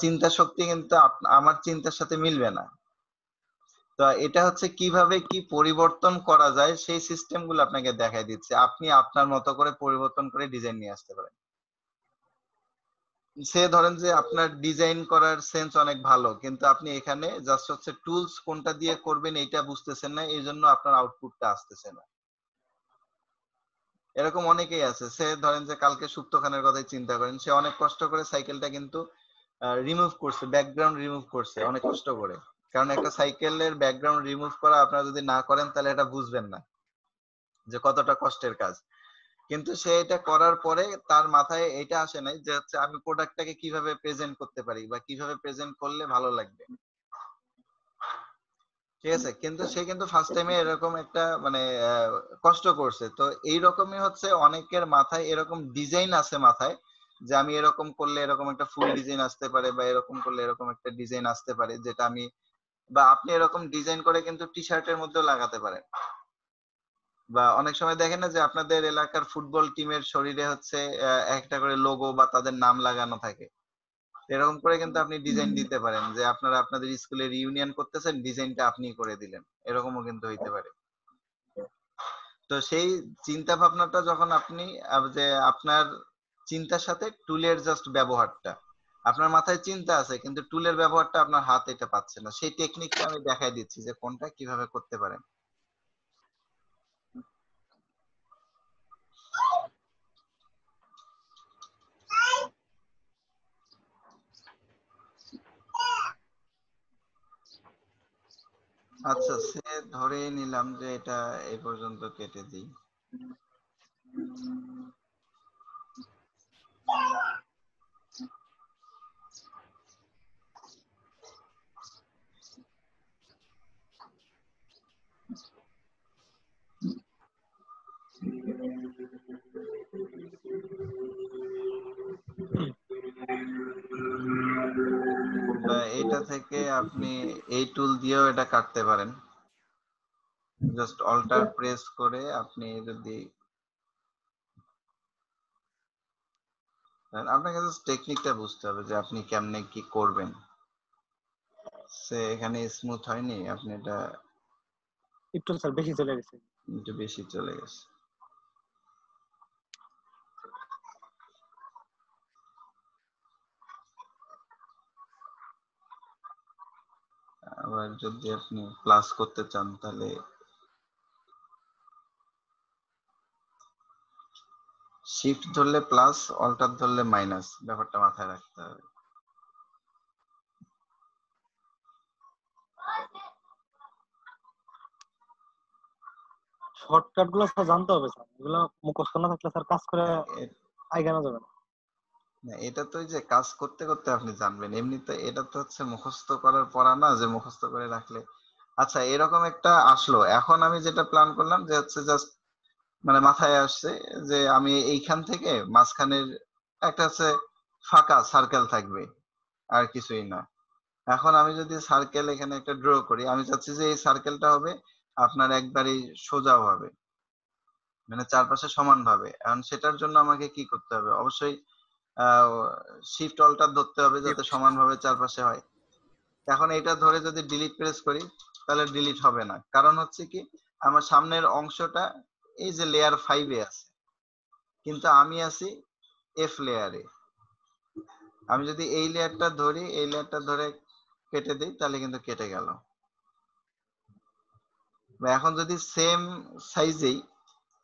চিন্তা শক্তি কিন্তু আমার চিন্তার সাথে মিলবে না। তো এটা কিভাবে কি পরিবর্তন করা যায় সেই সিস্টেম গুলো আপনাকে দেখাই দিচ্ছে। আপনি আপনার মতো করে পরিবর্তন করে ডিজাইন নিয়ে আসতে পারেন। ধরেন যে আপনার ডিজাইন করার সেন্স অনেক ভালো, কিন্তু আপনি এখানে জাস্ট টুলস কোনটা দিয়ে করবেন এটা বুঝতেছেন না, এই জন্য আপনার আউটপুটটা আসতেছে না। এরকম অনেকেই আছে, ধরেন যে কালকে সুপ্ত খানের কথাই চিন্তা করেন, সে অনেক কষ্ট করে সাইকেলটা কিন্তু রিমুভ করছে, ব্যাকগ্রাউন্ড রিমুভ করছে অনেক কষ্ট করে। কারণ একটা সাইকেলের ব্যাকগ্রাউন্ড রিমুভ করা আপনারা যদি না করেন তাহলে এটা বুঝবেন না যে কতটা কষ্টের কাজ। কিন্তু সে এটা করার পরে তার মাথায় এটা আসে নাই যে আমি প্রোডাক্টটাকে কিভাবে প্রেজেন্ট করতে পারি বা কিভাবে প্রেজেন্ট করলে ভালো লাগবে, ঠিক আছে। কিন্তু সে কিন্তু ফার্স্ট টাইমে এরকম একটা মানে কষ্ট করছে। তো এইরকমই অনেকের মাথায় এরকম ডিজাইন আছে মাথায়, যে আমি এরকম করলে এরকম একটা ফুল ডিজাইন আসতে পারে বা এরকম করলে এরকম একটা ডিজাইন আসতে পারে, যেটা আমি বা আপনি এরকম ডিজাইন করে কিন্তু টি শার্টের মধ্যেও লাগাতে পারেন। বা অনেক সময় দেখেন না যে আপনাদের এলাকার ফুটবল টিমের শরীরে একটা করে লোগো বা তাদের নাম লাগানো থাকে, এরকম করে কিন্তু আপনি ডিজাইন দিতে পারেন, যে আপনারা আপনাদের স্কুলে রিউনিয়ন করতেছেন, ডিজাইনটা আপনি করে দিলেন, এরকমও কিন্তু হইতে পারে। তো সেই চিন্তা ভাবনাটা যখন আপনি যে আপনার চিন্তার সাথে টুলের জাস্ট ব্যবহারটা, আপনার মাথায় চিন্তা আছে কিন্তু টুলের ব্যবহারটা আপনার হাত এটা পাচ্ছে না, সেই টেকনিকটা আমি দেখাই দিচ্ছি যে কোনটা কিভাবে করতে পারেন। আচ্ছা, সে ধরে নিলাম যে এটা এই পর্যন্ত কেটে দিই। এটা থেকে আপনি এই টুল দিয়েও এটা কাটতে পারেন। জাস্ট অল্টার প্রেস করে আপনি যদি আপনাকে জাস্ট টেকনিকটা বুঝতে হবে যে আপনি কেমনে কি করবেন। সে এখানে স্মুথ হয়নি, আপনি এটা একটু স্যার বেশি চলে গেছে। একটু বেশি চলে গেছে। আবার যদি আপনি প্লাস করতে চান তাহলে শিফট ধরলে প্লাস, অল্টার ধরলে মাইনাস, ব্যাপারটা মাথায় রাখতে হবে। শর্টকাট গুলো স্যার জানতে হবে স্যার, এগুলো মুখস্থ না থাকলে স্যার কাজ করে আগানো যাবে না। না, এটা তো ওই যে কাজ করতে করতে আপনি জানবেন, এমনিতে এটা তো হচ্ছে মুখস্থ করার পড়া না যে মুখস্থ করে রাখলে। আচ্ছা, এরকম একটা আসলো, এখন আমি যেটা প্ল্যান করলাম যে হচ্ছে জাস্ট মানে মাথায় আসছে যে আমি এইখান থেকে মাঝখানের একটা হচ্ছে ফাঁকা সার্কেল থাকবে, আর কিছুই না। এখন আমি যদি সার্কেল এখানে একটা ড্র করি, আমি চাচ্ছি যে এই সার্কেলটা হবে আপনার একবারই সোজা হবে, মানে চারপাশে সমান ভাবে। এখন সেটার জন্য আমাকে কি করতে হবে? অবশ্যই শিফট অল্টার ধরতে হবে যাতে সমানভাবে চারপাশে হয়। এখন এটা ধরে যদি ডিলিট প্রেস করি তাহলে ডিলিট হবে না, কারণ হচ্ছে কি আমার সামনের অংশটা এই যে লেয়ার 5 এ আছে, কিন্তু আমি আছি এফ লেয়ারে। আমি যদি এই লেয়ারটা ধরি, এই লেয়ারটা ধরে কেটে দিই তাহলে কিন্তু কেটে গেল। এখন যদি সেম সাইজেই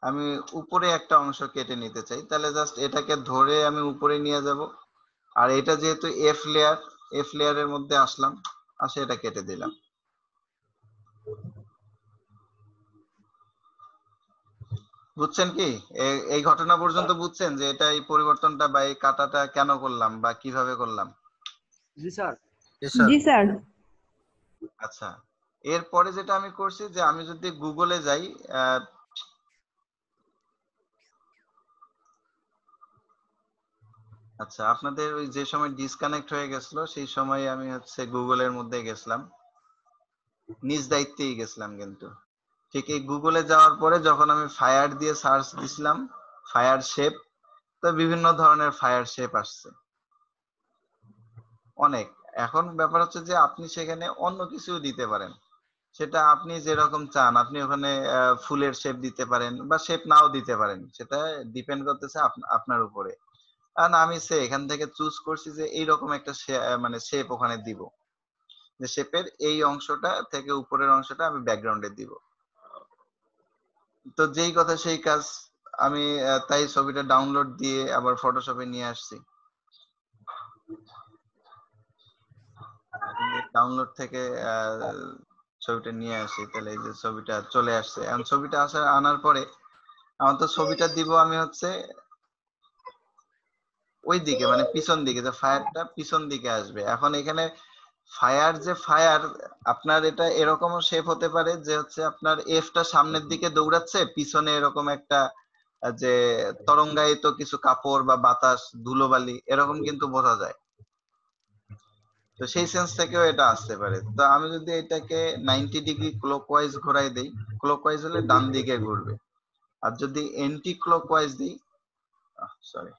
আমি উপরে একটা অংশ কেটে নিতে চাই তাহলে জাস্ট এটাকে ধরে আমি উপরে নিয়ে যাব, আর এটা যেহেতু এফ লেয়ারের মধ্যে আসলাম, আসে এটা কেটে দিলাম। বুঝছেন কি? এই ঘটনা পর্যন্ত বুঝছেন যে এটা এই পরিবর্তনটা বা এই কাটাটা কেন করলাম বা কিভাবে করলাম? জি স্যার। জি স্যার। আচ্ছা, এরপরে যেটা আমি করছি যে আমি যদি গুগলে যাই, আচ্ছা আপনাদের ওই যে সময় ডিসকানেক্ট হয়ে গেছিল সেই সময় আমি হচ্ছে গুগলের মধ্যে গেছিলাম, নিজ দায়িত্বেই গেছিলাম। কিন্তু ঠিক এই গুগলে যাওয়ার পরে যখন আমি ফায়ার দিয়ে সার্চ দিছিলাম, ফায়ার শেপ, তো বিভিন্ন ধরনের ফায়ার শেপ আসছে অনেক। এখন ব্যাপার হচ্ছে যে আপনি সেখানে অন্য কিছু দিতে পারেন, সেটা আপনি যেরকম চান। আপনি ওখানে ফুলের শেপ দিতে পারেন বা শেপ নাও দিতে পারেন, সেটা ডিপেন্ড করতেছে আপনার উপরে। কারণ আমি এখান থেকে চুজ করছি যে এইরকম একটা মানে শেপ ওখানে দিব, যে শেপের এই অংশটা থেকে উপরের অংশটা আমি ব্যাকগ্রাউন্ডে দিব। তো যেই কথা সেই কাজ, আমি তাই ছবিটা ডাউনলোড দিয়ে আবার ফটোশপে নিয়ে আসছি। ডাউনলোড থেকে ছবিটা নিয়ে আসি, তাহলে এই যে ছবিটা চলে আসছে। এখন ছবিটা আনার পরে আমার তো ছবিটা দিব আমি হচ্ছে ওই দিকে, মানে পিছন দিকে, যে ফায়ারটা পিছন দিকে আসবে। এখন এখানে ফায়ার আপনার এটা এরকমও শেপ হতে পারে যে হচ্ছে আপনার এফটা সামনের দিকে দৌড়াচ্ছে, পিছনে এরকম একটা যে তরঙ্গায়িত কিছু কাপড় বা বাতাস ধুলোবালি এরকম কিন্তু বোঝা যায়। তো সেই সেন্স থেকেও এটা আসতে পারে। তো আমি যদি এটাকে 90 ডিগ্রি ক্লকওয়াইজ ঘোরাই দেই, ক্লকওয়াইজ হলে ডান দিকে ঘুরবে, আর যদি এন্টি ক্লকওয়াইজ দিই, সরি,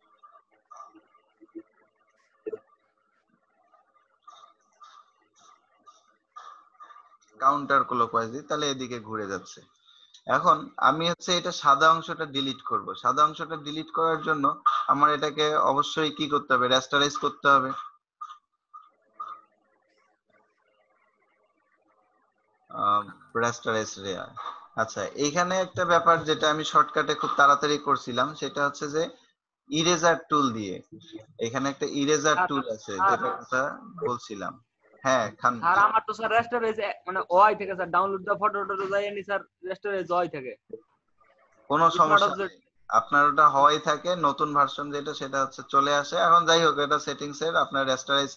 কাউন্টার ক্লকওয়াইজ দিই তাহলে এদিকে ঘুরে যাচ্ছে। এখন আমি হচ্ছে এটা সাদা অংশটা ডিলিট করব। সাদা অংশটা ডিলিট করার জন্য আমার এটাকে অবশ্যই কি করতে হবে? রেস্টারাইজ করতে হবে। Rasterise layer. আচ্ছা, এইখানে একটা ব্যাপার যেটা আমি শর্টকাটে খুব তাড়াতাড়ি করছিলাম, সেটা হচ্ছে যে ইরেজার টুল দিয়ে। এখানে একটা ইরেজার স্যার টুল আছে স্যার যেটা কথা বলছিলাম। হ্যাঁ খান, স্যার আমার তো স্যার রেস্টোরেজ মানে ওয়াই থেকে স্যার ডাউনলোড দা ফটো টটো যাই নি স্যার রেস্টোরেজ ওয়াই থেকে কোনো স্মার্ট সমস্যা অবজেক্ট। নেই। আপনার ওটা হওয়াই থাকে, নতুন ভার্সন যেটা সেটা হচ্ছে চলে আসে। এখন যাই হোক, এটা সেটিংস এর আপনার রেস্টারাইজ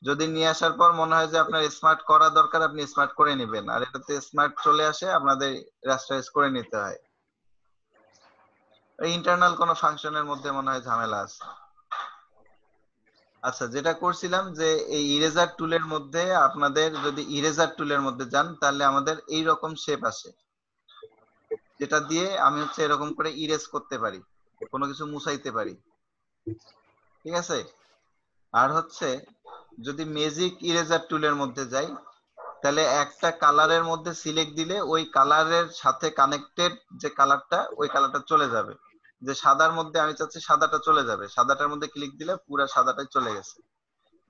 যদি নিয়ে আসার পর মনে হয় যে আপনার স্মার্ট করা দরকার, আপনি স্মার্ট করে নেবেন। আর এটাতে স্মার্ট চলে আসে, আপনাদের রাস্টারাইজ করে নিতে হয়। ইন্টারনাল কোনো ফাংশনের মধ্যে মনে হয় ঝামেলা আছে। আচ্ছা, যেটা করছিলাম যে এই ইরেজার টুলের মধ্যে আপনাদের যদি ইরেজার টুলের মধ্যে যান, তাহলে আমাদের এই রকম শেপ আসে, যেটা দিয়ে আমি হচ্ছে এরকম করে ইরেজ করতে পারি, কোনো কিছু মুছাইতে পারি। ঠিক আছে? আর হচ্ছে যদি ম্যাজিক ইরেজার টুলের মধ্যে যাই, তাহলে একটা কালারের মধ্যে সিলেক্ট দিলে ওই কালারের সাথে কানেক্টেড যে কালারটা, ওই কালারটা চলে যাবে। যে সাদার মধ্যে আমি চাচ্ছি সাদাটা চলে যাবে, সাদাটার মধ্যে ক্লিক দিলে পুরো সাদাটাই চলে গেছে।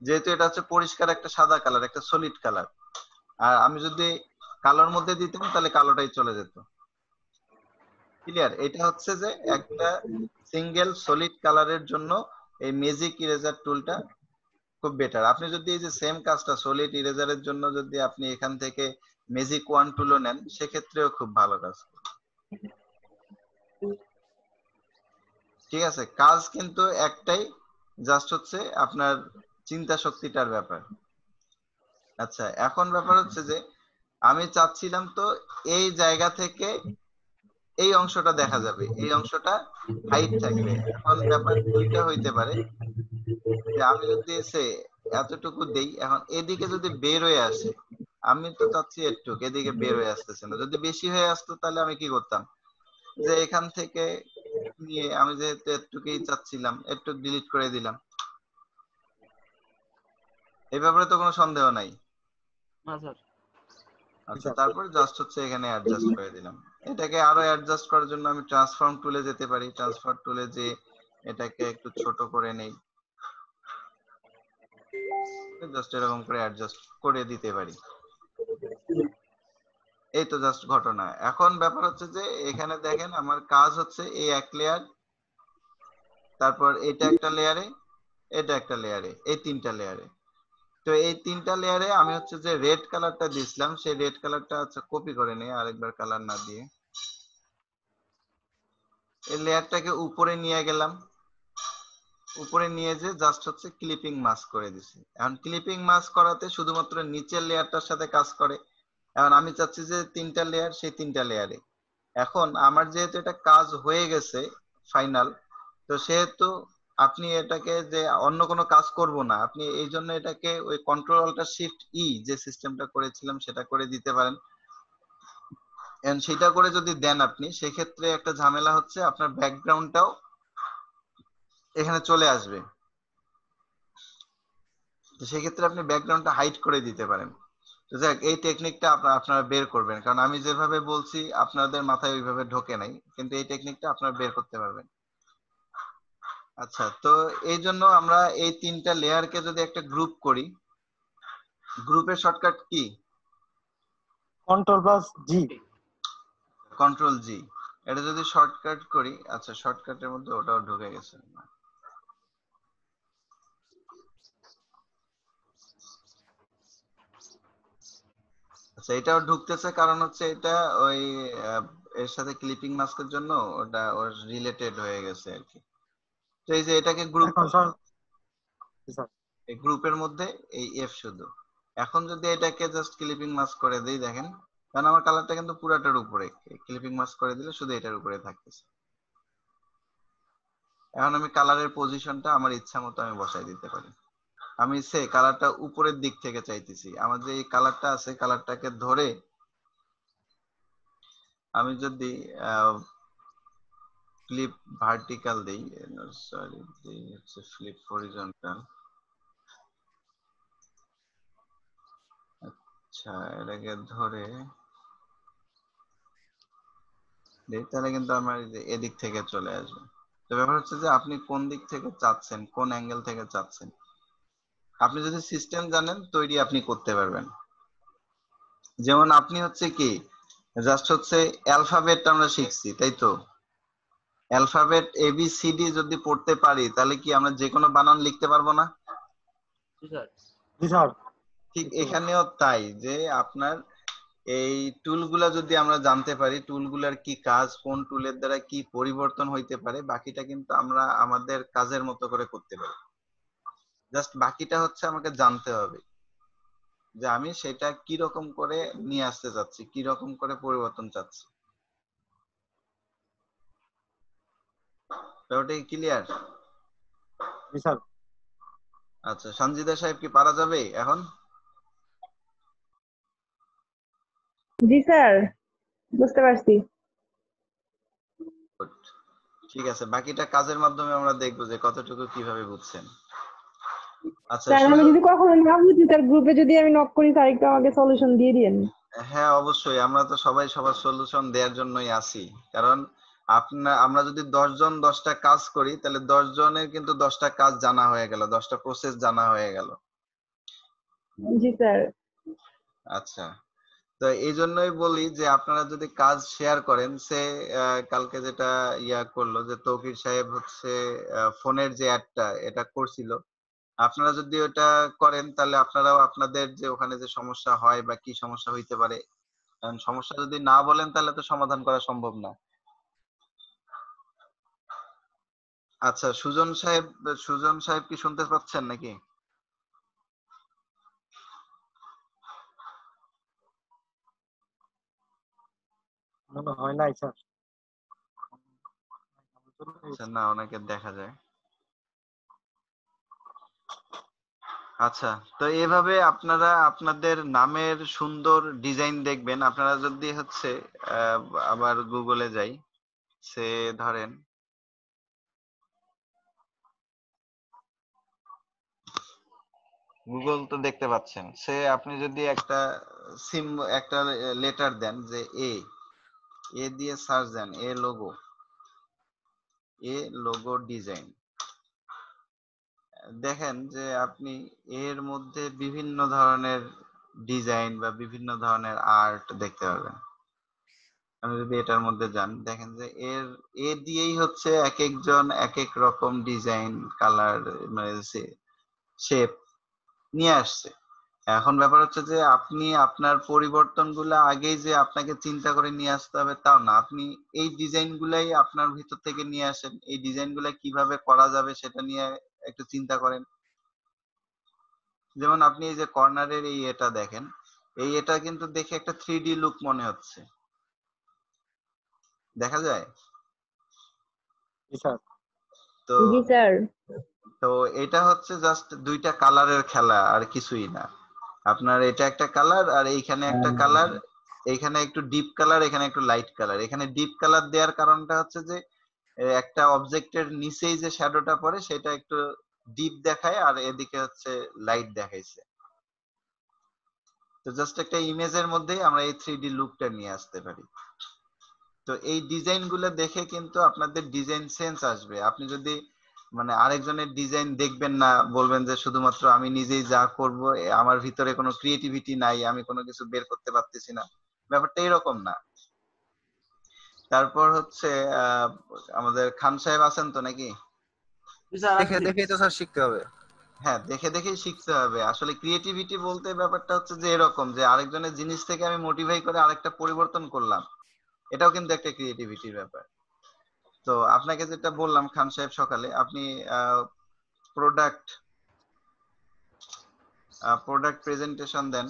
যেহেতু এটা হচ্ছে পরিষ্কার একটা সাদা কালার, একটা সলিড কালার। আর আমি যদি কালোর মধ্যে দিতাম তাহলে কালোটাই চলে যেত। ক্লিয়ার? এটা হচ্ছে যে একটা সিঙ্গেল সলিড কালারের জন্য এই ম্যাজিক ইরেজার টুলটা খুব বেটার। আপনি যদি এই যে সেম কাজটা সলিড ইরেজারের জন্য যদি আপনি এখান থেকে ম্যাজিক ওয়ান টুলও নেন, সেক্ষেত্রেও খুব ভালো কাজ। ঠিক আছে, কাজ কিন্তু একটাই, জাস্ট হচ্ছে আপনার চিন্তা শক্তিটার ব্যাপার। আচ্ছা, এখন ব্যাপার হচ্ছে যে আমি চাচ্ছিলাম তো এই জায়গা থেকে এই অংশটা দেখা যাবে, এই অংশটা হাইট থাকবে। এখন ব্যাপার দুইটা হইতে পারে, যে আমি যদি এসে এতটুকু দেই, এখন এদিকে যদি বের হয়ে আসে, আমি তো চাচ্ছি এটুকু, এদিকে বের হয়ে আসতেছে না। যদি বেশি হয়ে আসতো তাহলে আমি কি করতাম, যে এখান থেকে নিয়ে আমি যেহেতু এটুকুই চাচ্ছিলাম, একটু ডিলিট করে দিলাম। এই ব্যাপারে তো কোনো সন্দেহ নাই। না স্যার। আচ্ছা, তারপর জাস্ট হচ্ছে এখানে অ্যাডজাস্ট করে দিলাম। এটাকে আরো অ্যাডজাস্ট করার জন্য আমি ট্রান্সফর্ম টুলে যেতে পারি। ট্রান্সফর্ম টুলে যে এটাকে একটু ছোট করে নেই, জাস্ট এরকম করে অ্যাডজাস্ট করে দিতে পারি। এই তো জাস্ট ঘটনা। এখন ব্যাপার হচ্ছে যে এখানে দেখেন আমার কাজ হচ্ছে এই এক লেয়ার, তারপর এটা একটা লেয়ারে, এটা একটা লেয়ারে, এই তিনটা লেয়ারে। তো এই তিনটা লেয়ারে আমি হচ্ছে যে রেড কালারটা দিছিলাম, সেই রেড কালারটা হচ্ছে কপি করে নিয়ে আরেকবার কালার না দিয়ে এই লেয়ারটাকে উপরে নিয়ে গেলাম। উপরে নিয়ে যে জাস্ট হচ্ছে ক্লিপিং মাস্ক করে দিছি। এখন ক্লিপিং মাস্ক করাতে শুধুমাত্র নিচের লেয়ারটার সাথে কাজ করে। এখন আমি চাচ্ছি যে তিনটা লেয়ার, সেই তিনটা লেয়ারে। এখন আমার যেহেতু এটা কাজ হয়ে গেছে ফাইনাল, তো সেহেতু আপনি এটাকে যে অন্য কোনো কাজ করব না, আপনি এই জন্য এটাকে ওই কন্ট্রোল অল্টার শিফট ই যে সিস্টেমটা করেছিলাম সেটা করে দিতে পারেন। এন্ড সেটা করে যদি দেন আপনি, সেক্ষেত্রে একটা ঝামেলা হচ্ছে আপনার ব্যাকগ্রাউন্ডটাও এখানে চলে আসবে। তো সেক্ষেত্রে আপনি ব্যাকগ্রাউন্ডটা হাইড করে দিতে পারেন। তো যাক, এই টেকনিকটা আপনারা বের করবেন, কারণ আমি যেভাবে বলছি আপনাদের মাথায় ওইভাবে ঢোকে নাই, কিন্তু এই টেকনিকটা আপনারা বের করতে পারবেন। আচ্ছা, তো এই জন্য আমরা এই তিনটা লেয়ারকে যদি একটা গ্রুপ করি, গ্রুপের শর্টকাট কি? Ctrl+G। কন্ট্রোল জি। এটা যদি শর্টকাট করি, আচ্ছা শর্টকাটের মধ্যে ওটাও ঢুকে গেছে। আচ্ছা, এটাও ঢুকতেছে, কারণ হচ্ছে এটা ওই এর সাথে ক্লিপিং মাস্কের জন্য ওটা ওর রিলেটেড হয়ে গেছে আর কি। তো এই যে এটাকে গ্রুপ, এখন স্যার, স্যার এই গ্রুপের মধ্যে এই এফ শুধু। এখন যদি এটাকে জাস্ট ক্লিপিং মাস্ক করে দেই, দেখেন, কারণ আমার কালারটা কিন্তু পুরাটার উপরে, ক্লিপিং মাস্ক করে দিলে শুধু এটার উপরে থাকতেছে। এখন আমি কালারের পজিশনটা আমার ইচ্ছা মতো আমি বসাই দিতে পারি। আমি সে কালারটা উপরের দিক থেকে চাইতেছি, আমার যে এই কালারটা আছে কালারটাকে ধরে আমি যদি ফ্লিপ ভার্টিক্যাল দেই, সরি হচ্ছে ফ্লিপ হরিজন্টাল। আচ্ছা, এটাকে ধরে দেই, তাহলে কিন্তু আমার এদিক থেকে চলে আসবে। তো ব্যাপার হচ্ছে যে আপনি কোন দিক থেকে চাচ্ছেন, কোন অ্যাঙ্গেল থেকে চাচ্ছেন। আপনি যদি সিস্টেম জানেন, তৈরি আপনি করতে পারবেন। যেমন আপনি হচ্ছে কি জাস্ট হচ্ছে অ্যালফাবেট আমরা শিখছি, তাই তো? অ্যালফাবেট ABCD যদি পড়তে পারি তাহলে কি আমরা যে কোনো বানান লিখতে পারবো না? জি স্যার। জি স্যার। ঠিক এখানেও তাই, যে আপনার এই টুলগুলা যদি আমরা জানতে পারি টুলগুলার কি কাজ, কোন টুলের দ্বারা কি পরিবর্তন হইতে পারে, বাকিটা কিন্তু আমরা আমাদের কাজের মতো করে করতে পারি। জাস্ট বাকিটা হচ্ছে আমাকে জানতে হবে যে আমি সেটা কি রকম করে নিয়ে আসতে চাচ্ছি, কি রকম করে পরিবর্তন চাচ্ছি। ব্যাপারটা কি ক্লিয়ার? জি স্যার। আচ্ছা, সঞ্জিদা সাহেব কি পারা যাবে এখন? জি স্যার, বুঝতে পারছি। Good. ঠিক আছে, বাকিটা কাজের মাধ্যমে আমরা দেখবো যে কতটুকু কিভাবে বুঝছেন। আচ্ছা, স্যার আমি যদি কখনো না বুঝি তার গ্রুপে যদি আমি নক করি তার একটু আমাকে সলিউশন দিয়ে দিন। হ্যাঁ অবশ্যই, আমরা তো সবাই সবার সলিউশন দেওয়ার জন্যই আছি। কারণ আমরা যদি 10 জন 10টা কাজ করি তাহলে 10 জনের কিন্তু 10টা কাজ জানা হয়ে গেল, 10টা প্রসেস জানা হয়ে গেল। জি স্যার। আচ্ছা, তো এই জন্যই বলি যে আপনারা যদি কাজ শেয়ার করেন, সে কালকে যেটা করলো যে তৌকির সাহেব হচ্ছে ফোনের যে অ্যাডটা এটা করছিল, আপনারা যদি ওটা করেন তাহলে আপনারাও আপনাদের যে ওখানে যে সমস্যা হয় বা কি সমস্যা হইতে পারে, কারণ সমস্যা যদি না বলেন তাহলে তো সমাধান করা সম্ভব না। আচ্ছা, সুজন সাহেব কি শুনতে পাচ্ছেন নাকি? মনে হয় নাই স্যার। আচ্ছা, না ওনাকে দেখা যায়। আচ্ছা, তো এভাবে আপনারা আপনাদের নামের সুন্দর ডিজাইন দেখবেন। আপনারা যদি হচ্ছে আহ, আবার গুগলে যাই, সে ধরেন গুগল তো দেখতে পাচ্ছেন, সে আপনি যদি একটা একটা লেটার দেন যে এ দিয়ে সার্চ দেন এ লোগো ডিজাইন, দেখেন যে আপনি এর মধ্যে বিভিন্ন ধরনের ডিজাইন বা বিভিন্ন ধরনের আর্ট দেখতে পাবেন। আপনি যদি এটার মধ্যে যান দেখেন যে এ দিয়েই হচ্ছে এক একজন এক এক রকম ডিজাইন, কালার, মানে শেপ নিয়ে আসছে। এখন ব্যাপার হচ্ছে যে আপনি আপনার পরিবর্তনগুলো আগেই যে আপনাকে চিন্তা করে নিয়ে আসতে হবে তাও না, আপনি এই ডিজাইন গুলাই আপনার ভিতর থেকে নিয়ে আসেন, এই ডিজাইন গুলা কিভাবে করা যাবে সেটা নিয়ে একটু চিন্তা করেন। যেমন আপনি এই যে কর্নারের এই এটা দেখেন, এটা কিন্তু দেখে একটা 3D লুক মনে হচ্ছে, দেখা যায়? জি স্যার। তো জি স্যার। তো এটা হচ্ছে জাস্ট দুইটা কালারের খেলা আর কিছুই না। আপনার এটা একটা কালার আর এইখানে একটা কালার, এইখানে একটু ডিপ কালার, এখানে একটু লাইট কালার। এখানে ডিপ কালার দেওয়ার কারণটা হচ্ছে যে একটা অবজেক্টের নিচেই যে শ্যাডোটা পড়ে সেটা একটু ডিপ দেখায় আর এদিকে হচ্ছে লাইট দেখাইছে। তো জাস্ট একটা ইমেজের মধ্যেই আমরা এই 3D লুকটা নিয়ে আসতে পারি। তো এই ডিজাইন গুলো দেখে কিন্তু আপনাদের ডিজাইন সেন্স আসবে। আপনি যদি মানে আরেকজনের ডিজাইন দেখবেন না, বলবেন যে শুধুমাত্র আমি নিজেই যা করব, আমার ভিতরে কোনো ক্রিয়েটিভিটি নাই, আমি কোনো কিছু বের করতে পারতেছি না, ব্যাপারটা এরকম না। তারপর হচ্ছে আমাদের খান সাহেব আছেন তো নাকি? জি স্যার দেখে আসছি। দেখেই তো স্যার শিখতে হবে। হ্যাঁ, দেখে দেখেই শিখতে হবে। আসলে ক্রিয়েটিভিটি বলতে ব্যাপারটা হচ্ছে যে এরকম যে আরেকজনের জিনিস থেকে আমি মোটিভাই করে আরেকটা পরিবর্তন করলাম, এটাও কিন্তু একটা ক্রিয়েটিভিটির ব্যাপার। তো আপনাকে যেটা বললাম খান সাহেব সকালে, আপনি প্রোডাক্ট প্রোডাক্ট প্রেজেন্টেশন দেন।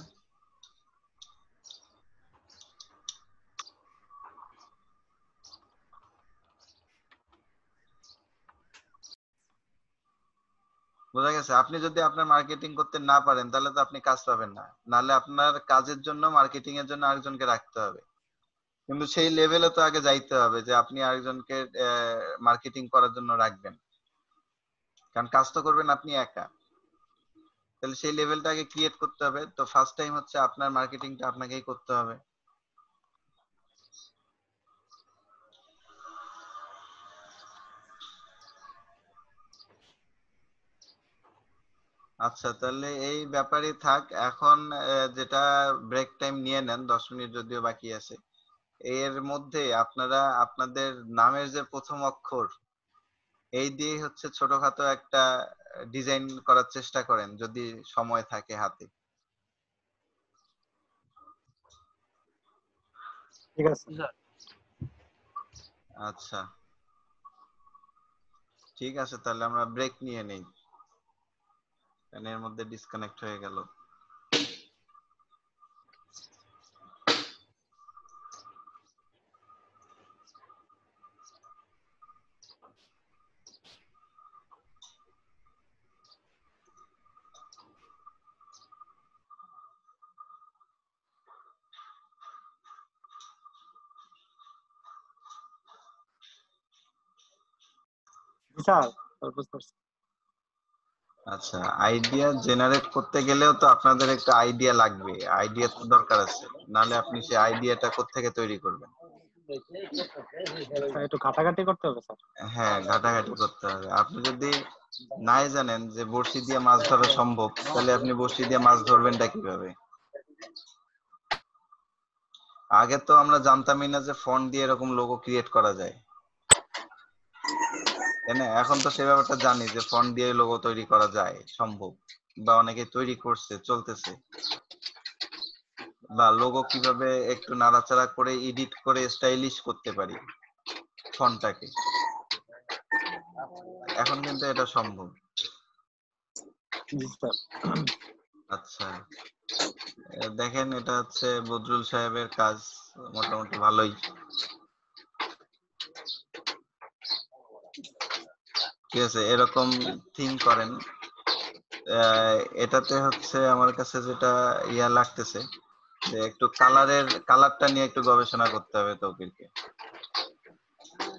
বোঝা গেছে? আপনি যদি আপনার মার্কেটিং করতে না পারেন তাহলে তো আপনি কাজ পাবেন না, নাহলে আপনার কাজের জন্য মার্কেটিং এর জন্য আরেকজনকে রাখতে হবে। কিন্তু সেই লেভেলে তো আগে যাইতে হবে যে আপনি আরেকজনকে মার্কেটিং করার জন্য রাখবেন, কারণ কাজ তো করবেন আপনি একা। তাহলে সেই লেভেলটা আগে ক্রিয়েট করতে হবে। তো ফার্স্ট টাইম হচ্ছে আপনার মার্কেটিংটা আপনাকেই করতে হবে। আচ্ছা, তাহলে এই ব্যাপারই থাক এখন। যেটা ব্রেক টাইম নিয়ে নেন, 10 মিনিট যদিও বাকি আছে, এর মধ্যে আপনারা আপনাদের নামের যে প্রথম অক্ষর এই দিয়ে হচ্ছে ছোটখাটো একটা ডিজাইন করার চেষ্টা করেন যদি সময় থাকে হাতে। ঠিক আছে। আচ্ছা, ঠিক আছে, তাহলে আমরা ব্রেক নিয়ে নেই, কারণ এর মধ্যে ডিসকানেক্ট হয়ে গেল। জি স্যার, বুঝতে পারছি। আচ্ছা, আইডিয়া জেনারেট করতে গেলেও তো আপনাদের একটা আইডিয়া লাগবে, আইডিয়া তো দরকার আছে, নাহলে আপনি সেই আইডিয়াটা কোত্থেকে তৈরি করবেন? স্যার একটু ঘাটাঘাটি করতে হবে স্যার। হ্যাঁ, ঘাটাঘাটি করতে হবে। আপনি যদি নাই জানেন যে বড়শি দিয়ে মাছ ধরা সম্ভব, তাহলে আপনি বড়শি দিয়ে মাছ ধরবেনটা কিভাবে? আগে তো আমরা জানতামই না যে ফন্ট দিয়ে এরকম লোগো ক্রিয়েট করা যায়, তাই না? এখন তো সে ব্যাপারটা জানি যে ফন্ট দিয়ে লোগো তৈরি করা যায়, সম্ভব, বা অনেকে তৈরি করছে, চলতেছে। বা লোগো কিভাবে একটু নাড়াচাড়া করে এডিট করে স্টাইলিশ করতে পারি ফন্টটাকে, এখন কিন্তু এটা সম্ভব। জি স্যার। আচ্ছা, দেখেন এটা হচ্ছে বদরুল সাহেবের কাজ, মোটামুটি ভালোই। ঠিক আছে, এরকম থিম করেন। এটাতে হচ্ছে আমার কাছে যেটা ইয়া লাগতেছে যে একটু কালারটা নিয়ে একটু গবেষণা করতে হবে তৌকিরকে,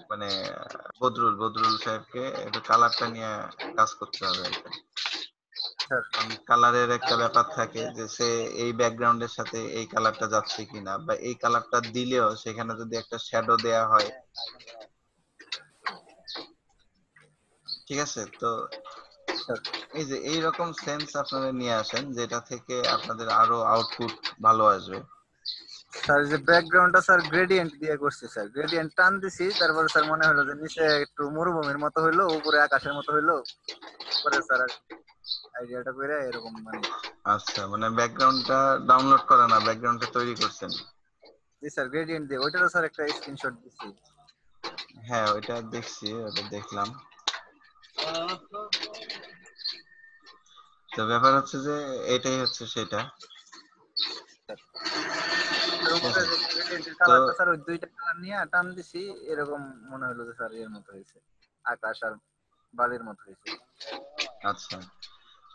মানে বদরুল সাহেবকে একটু কালারটা নিয়ে কাজ করতে হবে আর কি। স্যার কারণ কালারের একটা ব্যাপার থাকে যে সে এই ব্যাকগ্রাউন্ডের সাথে এই কালারটা যাচ্ছে কিনা, বা এই কালারটা দিলেও সেখানে যদি একটা শ্যাডো দেয়া হয়। ঠিক আছে, তো স্যার এই যে এইরকম সেন্স আপনারা নিয়ে আসেন যেটা থেকে আপনাদের আরো আউটপুট ভালো আসবে। স্যার যে ব্যাকগ্রাউন্ডটা স্যার গ্রেডিয়েন্ট দিয়ে করছি স্যার, গ্রেডিয়েন্ট টান দিছি, তারপরে স্যার মনে হলো যে নিচে একটু মরুভূমির মতো হইলো, উপরে আকাশের মতো হইলো, পরে স্যার আইডিয়াটা করে এরকম মানে। আচ্ছা, মানে ব্যাকগ্রাউন্ডটা ডাউনলোড করা না, ব্যাকগ্রাউন্ডটা তৈরি করছেন? জি স্যার, গ্রেডিয়েন্ট দিয়ে ওইটারও স্যার একটা স্ক্রিনশট দিছি। হ্যাঁ, ওইটা দেখছি, ওটা দেখলাম। তো ব্যাপার হচ্ছে যে এটাই হচ্ছে সেটা। তার ঠিক উপরে আছে, যে গ্রেডিয়েন্টের তো কালারটা স্যার ওই দুইটা কালার নিয়ে টান দিছি, এরকম মনে হলো যে স্যার এর মতো হয়েছে, আকাশ আর বালির মতো হয়েছে। আচ্ছা,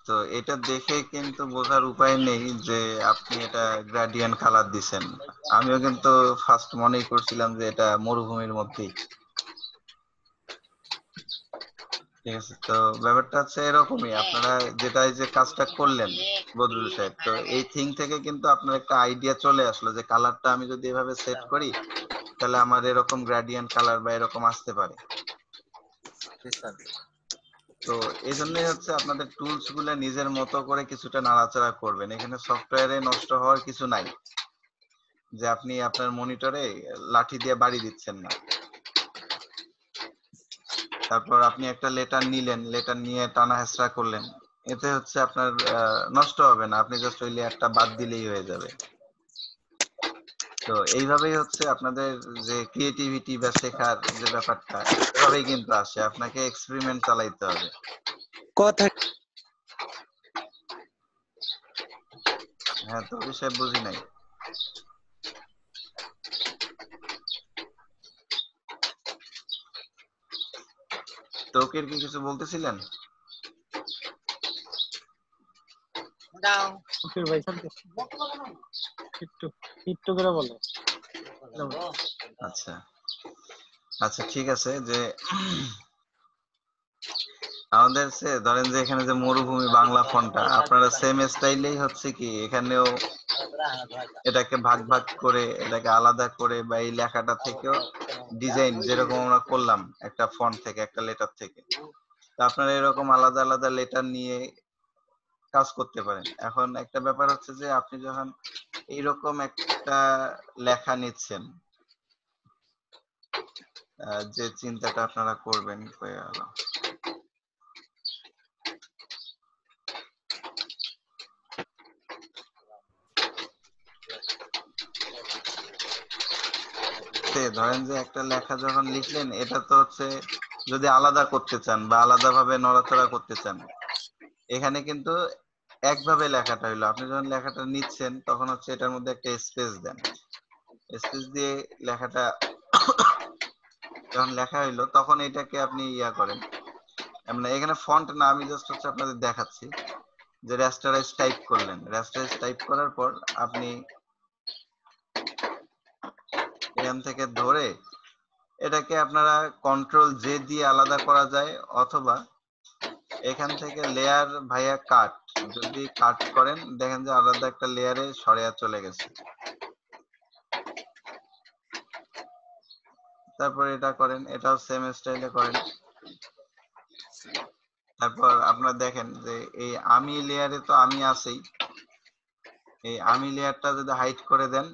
তো এটা দেখে কিন্তু বোঝার উপায় নেই যে আপনি এটা গ্রেডিয়েন্ট কালার দিছেন। আমিও কিন্তু ফার্স্ট মনেই করছিলাম যে এটা মরুভূমির মধ্যেই। ঠিক আছে, তো ব্যাপারটা হচ্ছে এরকমই, আপনারা যেটা এই যে কাজটা করলেন বদরুল সাহেব, তো এই থিং থেকে কিন্তু আপনার একটা আইডিয়া চলে আসলো যে কালারটা আমি যদি এভাবে সেট করি তাহলে আমার এরকম গ্রেডিয়েন্ট কালার বা এরকম আসতে পারে। জি স্যার। তো এই জন্যই হচ্ছে আপনাদের টুলস গুলো নিজের মতো করে কিছুটা নাড়াচাড়া করবেন, এখানে সফটওয়্যারে নষ্ট হওয়ার কিছু নাই, যে আপনি আপনার মনিটরে লাঠি দিয়ে বাড়ি দিচ্ছেন না। তারপর আপনি একটা লেটার নিলেন, লেটার নিয়ে টানা হেঁচড়া করলেন, এতে হচ্ছে আপনার নষ্ট হবে না, আপনি জাস্ট ওই লেয়ারটা বাদ দিলেই হয়ে যাবে। তো এইভাবেই হচ্ছে আপনাদের যে ক্রিয়েটিভিটি বা শেখার যে ব্যাপারটা, এভাবেই কিন্তু আসে, আপনাকে এক্সপেরিমেন্ট চালাইতে হবে। কথা হ্যাঁ, তো বিষয় বুঝি নাই। তৌকির কি কিছু বলতেছিলেন? ওকে ভাই স্যার, একটু একটু করে বলে। আচ্ছা আচ্ছা, ঠিক আছে, যে আমাদের সে ধরেন যে এখানে যে মরুভূমি বাংলা ফন্টটা আপনারা সেম স্টাইলেই হচ্ছে কি এখানেও এটাকে ভাগ ভাগ করে এটাকে আলাদা করে, বা এই লেখাটা থেকেও ডিজাইন যেরকম আমরা করলাম একটা ফন্ট থেকে একটা লেটার থেকে, তো আপনারা এরকম আলাদা আলাদা লেটার নিয়ে কাজ করতে পারেন। এখন একটা ব্যাপার হচ্ছে যে আপনি যখন এইরকম একটা লেখা নিচ্ছেন, যে চিন্তাটা আপনারা করবেন, কয়ে গেল? ধরেন যে একটা লেখা যখন লিখলেন, এটা তো হচ্ছে যদি আলাদা করতে চান বা আলাদাভাবে নড়াচড়া করতে চান, এখানে কিন্তু একভাবে লেখাটা হইলো। আপনি যখন লেখাটা নিচ্ছেন তখন হচ্ছে এটার মধ্যে একটা স্পেস দেন, স্পেস দিয়ে লেখাটা যখন লেখা হইলো তখন এটাকে আপনি ইয়া করেন, মানে এখানে ফন্ট না, আমি জাস্ট হচ্ছে আপনাদের দেখাচ্ছি যে রাস্টারাইজ টাইপ করলেন। রাস্টারাইজ টাইপ করার পর আপনি এখান থেকে ধরে এটাকে আপনারা কন্ট্রোল জে দিয়ে আলাদা করা যায়, অথবা এখান থেকে লেয়ার ভাইয়া কাট, যদি কাট করেন দেখেন যে আলাদা একটা লেয়ারে সরিয়া চলে গেছে। তারপর এটা করেন, এটাও সেম স্টাইলে করেন। তারপর আপনারা দেখেন যে এই আমি লেয়ারে তো আমি আছেই, এই আমি লেয়ারটা যদি হাইড করে দেন,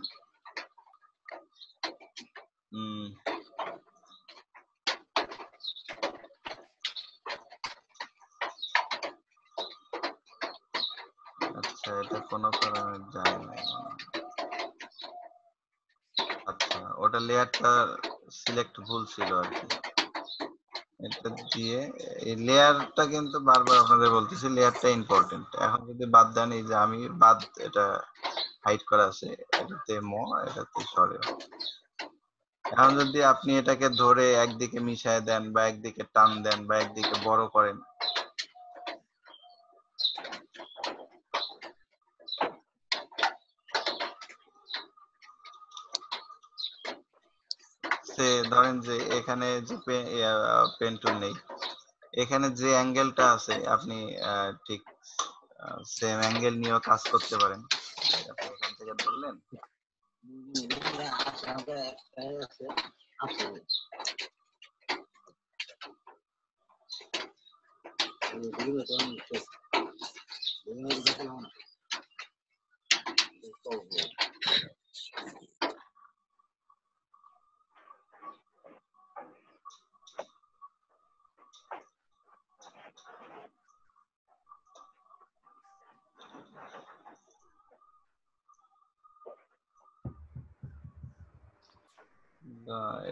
আচ্ছা এটা কোনো কারণে যায় না, আচ্ছা ওটা লেয়ারটা সিলেক্ট ভুল ছিল আর কি। এটা দিয়ে এই লেয়ারটা কিন্তু বারবার আপনাদের বলতেছি লেয়ারটা ইম্পর্টেন্ট। এখন যদি বাদ দেন, এই যে আমি বাদ, এটা হাইড করা আছে, এটাতে এটাতে সরে। এখন যদি আপনি এটাকে ধরে একদিকে মিশায় দেন বা একদিকে টান দেন বা একদিকে বড় করেন, সে ধরেন যে এখানে যে পেন টুল নেই, এখানে যে অ্যাঙ্গেলটা আছে আপনি ঠিক সেম অ্যাঙ্গেল নিয়েও কাজ করতে পারেন। আপনি এখান থেকে ধরলেন,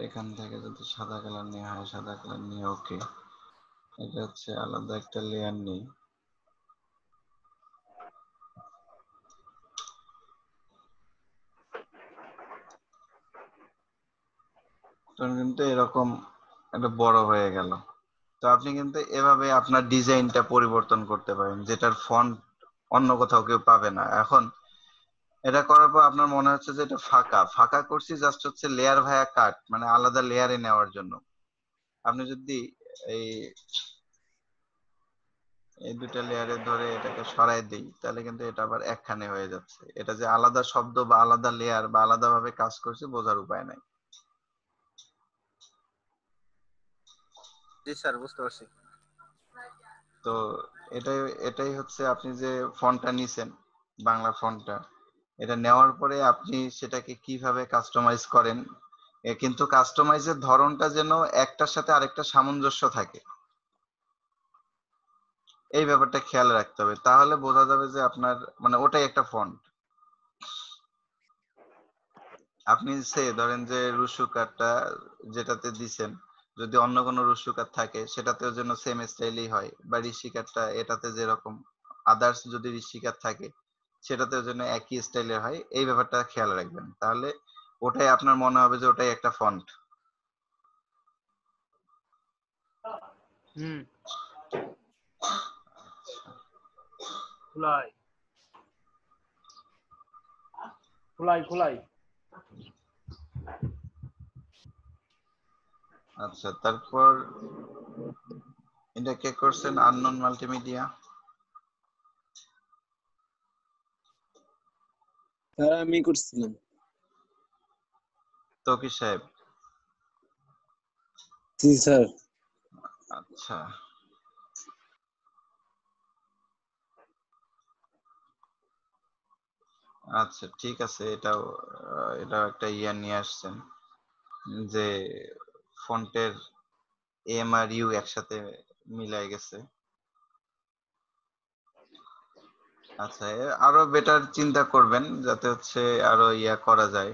এখান থেকে যদি সাদা কালার নেওয়া হয়, সাদা কালার নিয়ে ওকে, এটা হচ্ছে আলাদা একটা লেয়ার নেই। তখন কিন্তু এরকম একটা বড় হয়ে গেল। তো আপনি কিন্তু এভাবে আপনার ডিজাইনটা পরিবর্তন করতে পারেন, যেটার ফন্ট অন্য কোথাও কেউ পাবে না। এখন এটা করার পর আপনার মনে হচ্ছে যে এটা ফাঁকা ফাঁকা করছি, জাস্ট হচ্ছে লেয়ার ভায়া কাট, মানে আলাদা লেয়ারে নেওয়ার জন্য। আপনি যদি এই এই দুটা লেয়ারে ধরে এটাকে সরাই দেই, তাহলে কিন্তু এটা আবার একখানে হয়ে যাচ্ছে। এটা যে আলাদা শব্দ বা আলাদা লেয়ার বা আলাদাভাবে কাজ করছে বোঝার উপায় নাই। জি স্যার, বুঝতে পারছি। তো এটাই এটাই হচ্ছে আপনি যে ফন্টটা নিছেন, বাংলা ফন্টটা, এটা নেওয়ার পরে আপনি সেটাকে কিভাবে কাস্টমাইজ করেন, কিন্তু কাস্টমাইজের ধরনটা যেন একটার সাথে আরেকটা সামঞ্জস্য থাকে, এই ব্যাপারটা খেয়াল রাখতে হবে। তাহলে বোঝা যাবে যে আপনার মানে ওটাই একটা ফন্ট। আপনি ধরেন যে রুসুকারটা যেটাতে দিছেন, যদি অন্য কোনো রুসুকার থাকে সেটাতেও যেন সেম স্টাইলই হয়, বা ঋষিকারটা এটাতে যেরকম আদার্স যদি ঋষিকার থাকে সেটাতেও যেন একই স্টাইলের হয়, এই ব্যাপারটা খেয়াল রাখবেন। তাহলে ওটাই আপনার মনে হবে যে ওটাই একটা ফন্ট। খোলাই খোলাই খোলাই। আচ্ছা, তারপর এটা কে করছেন? Unknown multimedia. স্যার আমি করছিলাম। তৌকির সাহেব। জি স্যার। আচ্ছা, আচ্ছা ঠিক আছে, এটাও এটাও একটা ইয়া নিয়ে আসছেন যে ফন্টের এম আর ইউ একসাথে মিলাই গেছে। আচ্ছা আরো বেটার চিন্তা করবেন যাতে হচ্ছে আরো ইয়া করা যায়,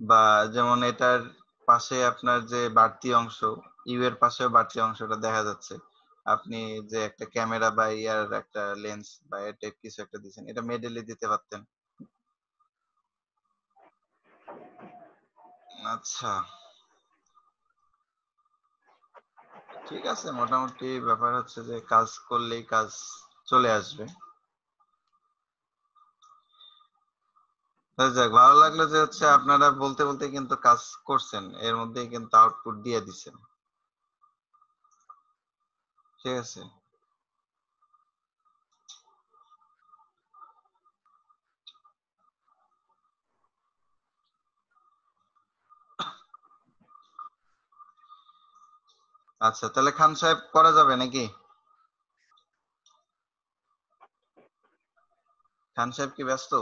বা যেমন এটার পাশে আপনার যে বাড়তি অংশ, ইউ এর পাশেও বাড়তি অংশটা দেখা যাচ্ছে, আপনি যে একটা ক্যামেরা বা ইয়ার একটা লেন্স বা এর টাইপ কিছু একটা দিচ্ছেন, এটা মেডেলে দিতে পারতেন। আচ্ছা ঠিক আছে, মোটামুটি ব্যাপার হচ্ছে যে কাজ করলেই কাজ চলে আসবে। যাক, ভালো লাগলো যে হচ্ছে আপনারা বলতে বলতে কিন্তু কাজ করছেন, এর মধ্যেই কিন্তু আউটপুট দিয়ে দিচ্ছেন। ঠিক আছে, আচ্ছা তাহলে খান সাহেব করা যাবে নাকি? খান সাহেব কি ব্যস্ত?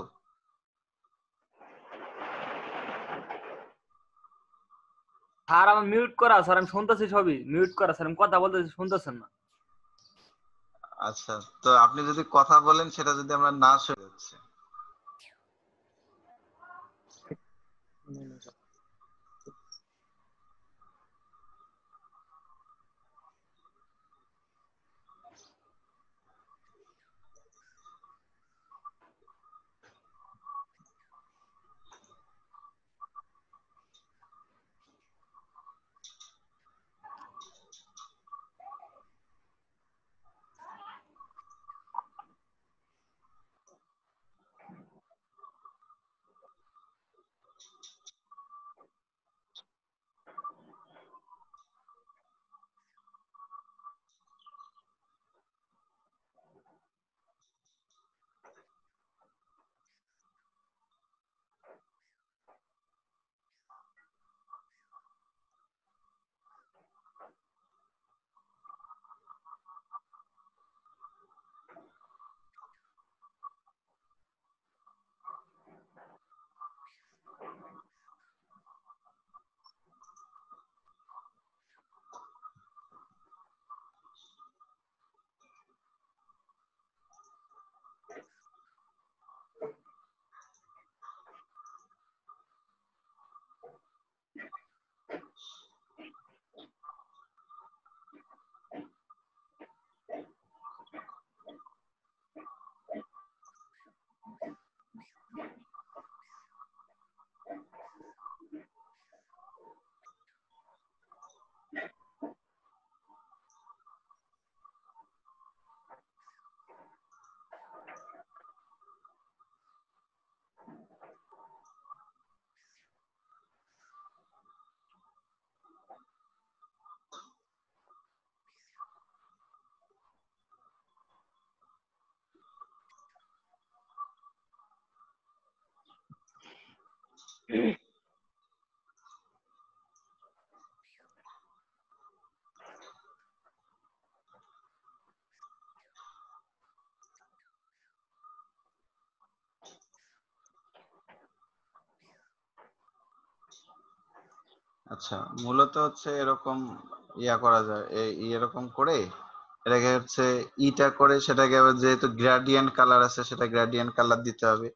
স্যার আমার মিউট করা স্যার, আমি শুনতেছি সবই মিউট করা স্যার, আমি কথা বলতেছি শুনতেছেন না। আচ্ছা, তো আপনি যদি কথা বলেন সেটা যদি আমরা না শুনে যাচ্ছে। আচ্ছা মূলত হচ্ছে এরকম ইয়া করা যায়, এরকম করে এটাকে হচ্ছে ইটা করে সেটাকে আবার যেহেতু গ্রেডিয়েন্ট কালার আছে সেটা গ্রেডিয়েন্ট কালার দিতে হবে।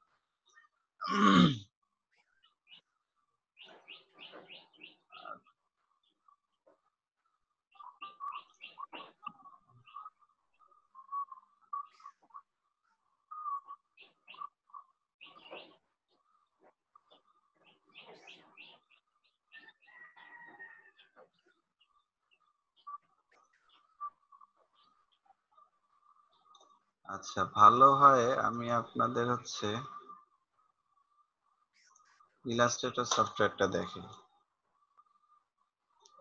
আচ্ছা ভালো হয় আমি আপনাদের হচ্ছে ইলাস্ট্রেটর সফটওয়্যারটা দেখি।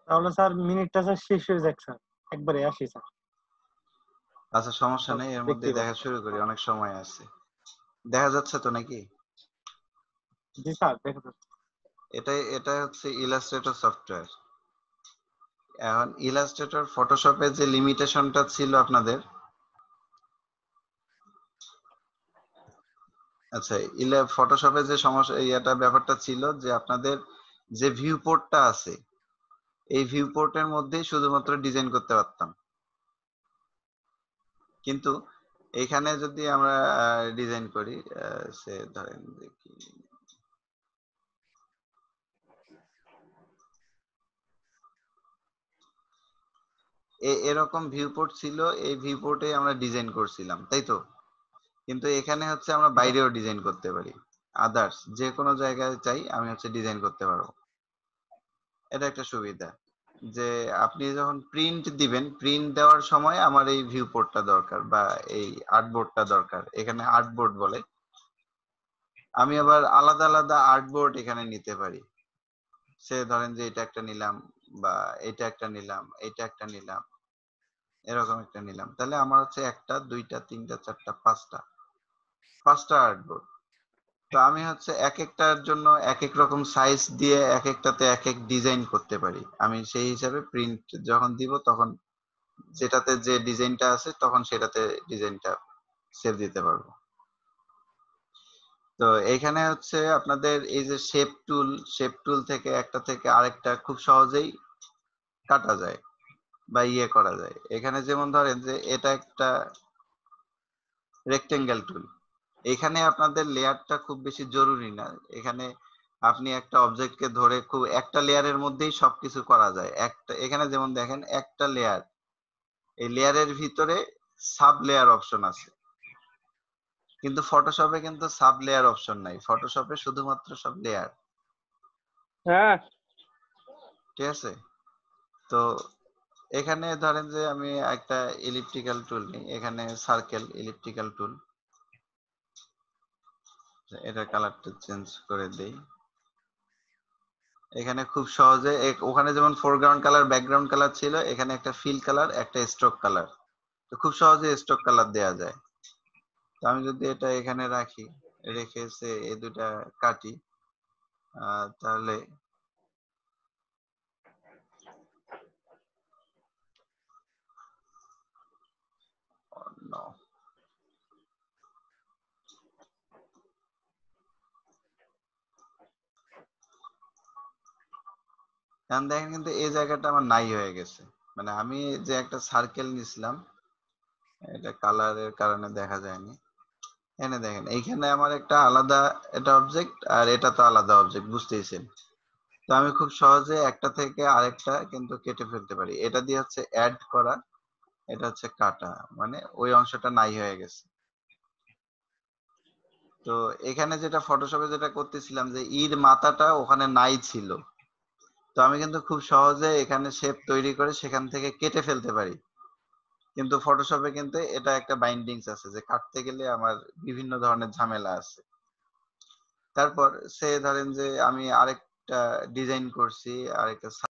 তাহলে স্যার মিনিটটা স্যার শেষ হয়ে যাক স্যার, একবারে আসি স্যার। আচ্ছা সমস্যা নেই, এর মধ্যে দেখতেই দেখা পাচ্ছি। শুরু করি, অনেক সময় আছে। দেখা যাচ্ছে তো নাকি? জি স্যার দেখো তো। এটা হচ্ছে ইলাস্ট্রেটর সফটওয়্যার। এখন ইলাস্ট্রেটর ফটোশপে যে লিমিটেশনটা ছিল আপনাদের, আচ্ছা, ফটোশপে যে সমস্যা এটা ব্যাপারটা ছিল যে আপনাদের যে ভিউ পোর্টটা আছে এই ভিউ পোর্টের মধ্যেই শুধুমাত্র ডিজাইন করতে পারতাম, কিন্তু এখানে যদি আমরা ডিজাইন করি সে ধরেন যে কি এরকম ভিউ পোর্ট ছিল, এই ভিউ পোর্টে আমরা ডিজাইন করছিলাম তাই তো, কিন্তু এখানে হচ্ছে আমরা বাইরেও ডিজাইন করতে পারি, আদার্স যে কোনো জায়গায় চাই আমি হচ্ছে ডিজাইন করতে পারবো। এটা একটা সুবিধা যে আপনি যখন প্রিন্ট দিবেন, প্রিন্ট দেওয়ার সময় আমার এই ভিউ পোর্টটা দরকার বা এই আর্টবোর্ডটা দরকার, এখানে আর্টবোর্ড বলে। আমি আবার আলাদা আলাদা আর্টবোর্ড এখানে নিতে পারি, সে ধরেন যে এটা একটা নিলাম বা এটা একটা নিলাম, এটা একটা নিলাম, এরকম একটা নিলাম, তাহলে আমার হচ্ছে একটা দুইটা তিনটা চারটা পাঁচটা আর্টবোর্ড। তো আমি হচ্ছে এক একটার জন্য এক এক রকম সাইজ দিয়ে এক একটাতে এক এক ডিজাইন করতে পারি। আমি সেই হিসাবে প্রিন্ট যখন দিব তখন যেটাতে যে ডিজাইনটা আছে তখন সেটাতে ডিজাইনটা সেভ দিতে পারবো। তো এইখানে হচ্ছে আপনাদের এই যে শেপ টুল থেকে একটা থেকে আরেকটা খুব সহজেই কাটা যায় বা ইয়ে করা যায়। এখানে যেমন ধরেন যে এটা একটা রেক্টেঙ্গেল টুল, এখানে আপনাদের লেয়ারটা খুব বেশি জরুরি না, এখানে আপনি একটা অবজেক্টকে ধরে খুব একটা লেয়ারের মধ্যেই সবকিছু করা যায়। একটা এখানে যেমন দেখেন একটা লেয়ার, এই লেয়ারের ভিতরে সাব লেয়ার অপশন আছে, কিন্তু ফটোশপে কিন্তু সাব লেয়ার অপশন নাই, ফটোশপে শুধুমাত্র সব লেয়ার। হ্যাঁ ঠিক আছে, তো এখানে ধরেন যে আমি একটা ইলিপ্টিক্যাল টুল নিই, এখানে সার্কেল ইলিপ্টিক্যাল টুল, এটা কালারটা চেঞ্জ করে দেই। এখানে খুব সহজে ওখানে যেমন ফোরগ্রাউন্ড কালার ব্যাকগ্রাউন্ড কালার ছিল, এখানে একটা ফিল কালার একটা স্ট্রোক কালার, তো খুব সহজে স্ট্রোক কালার দেয়া যায়। তো আমি যদি এটা এখানে রাখি, রেখে এই দুটা কাটি, তাহলে no. এখন দেখেন কিন্তু এই জায়গাটা আমার নাই হয়ে গেছে, মানে আমি যে একটা সার্কেল নিছিলাম এটা কালারের কারণে দেখা যায়নি। এখানে দেখেন এইখানে আমার একটা আলাদা এটা অবজেক্ট আর এটা তো আলাদা অবজেক্ট, বুঝতেইছেন। তো আমি খুব সহজে একটা থেকে আরেকটা কিন্তু কেটে ফেলতে পারি, এটা দিয়ে হচ্ছে অ্যাড করা, এটা হচ্ছে কাটা, মানে ওই অংশটা নাই হয়ে গেছে। তো এখানে যেটা ফটোশপে যেটা করতেছিলাম যে ইর মাথাটা ওখানে নাই ছিল, তো আমি কিন্তু খুব সহজে এখানে শেপ তৈরি করে সেখান থেকে কেটে ফেলতে পারি, কিন্তু ফটোশপে কিন্তু এটা একটা বাইন্ডিংস আছে যে কাটতে গেলে আমার বিভিন্ন ধরনের ঝামেলা আছে। তারপর সে ধরেন যে আমি আরেকটা ডিজাইন করছি, আরেকটা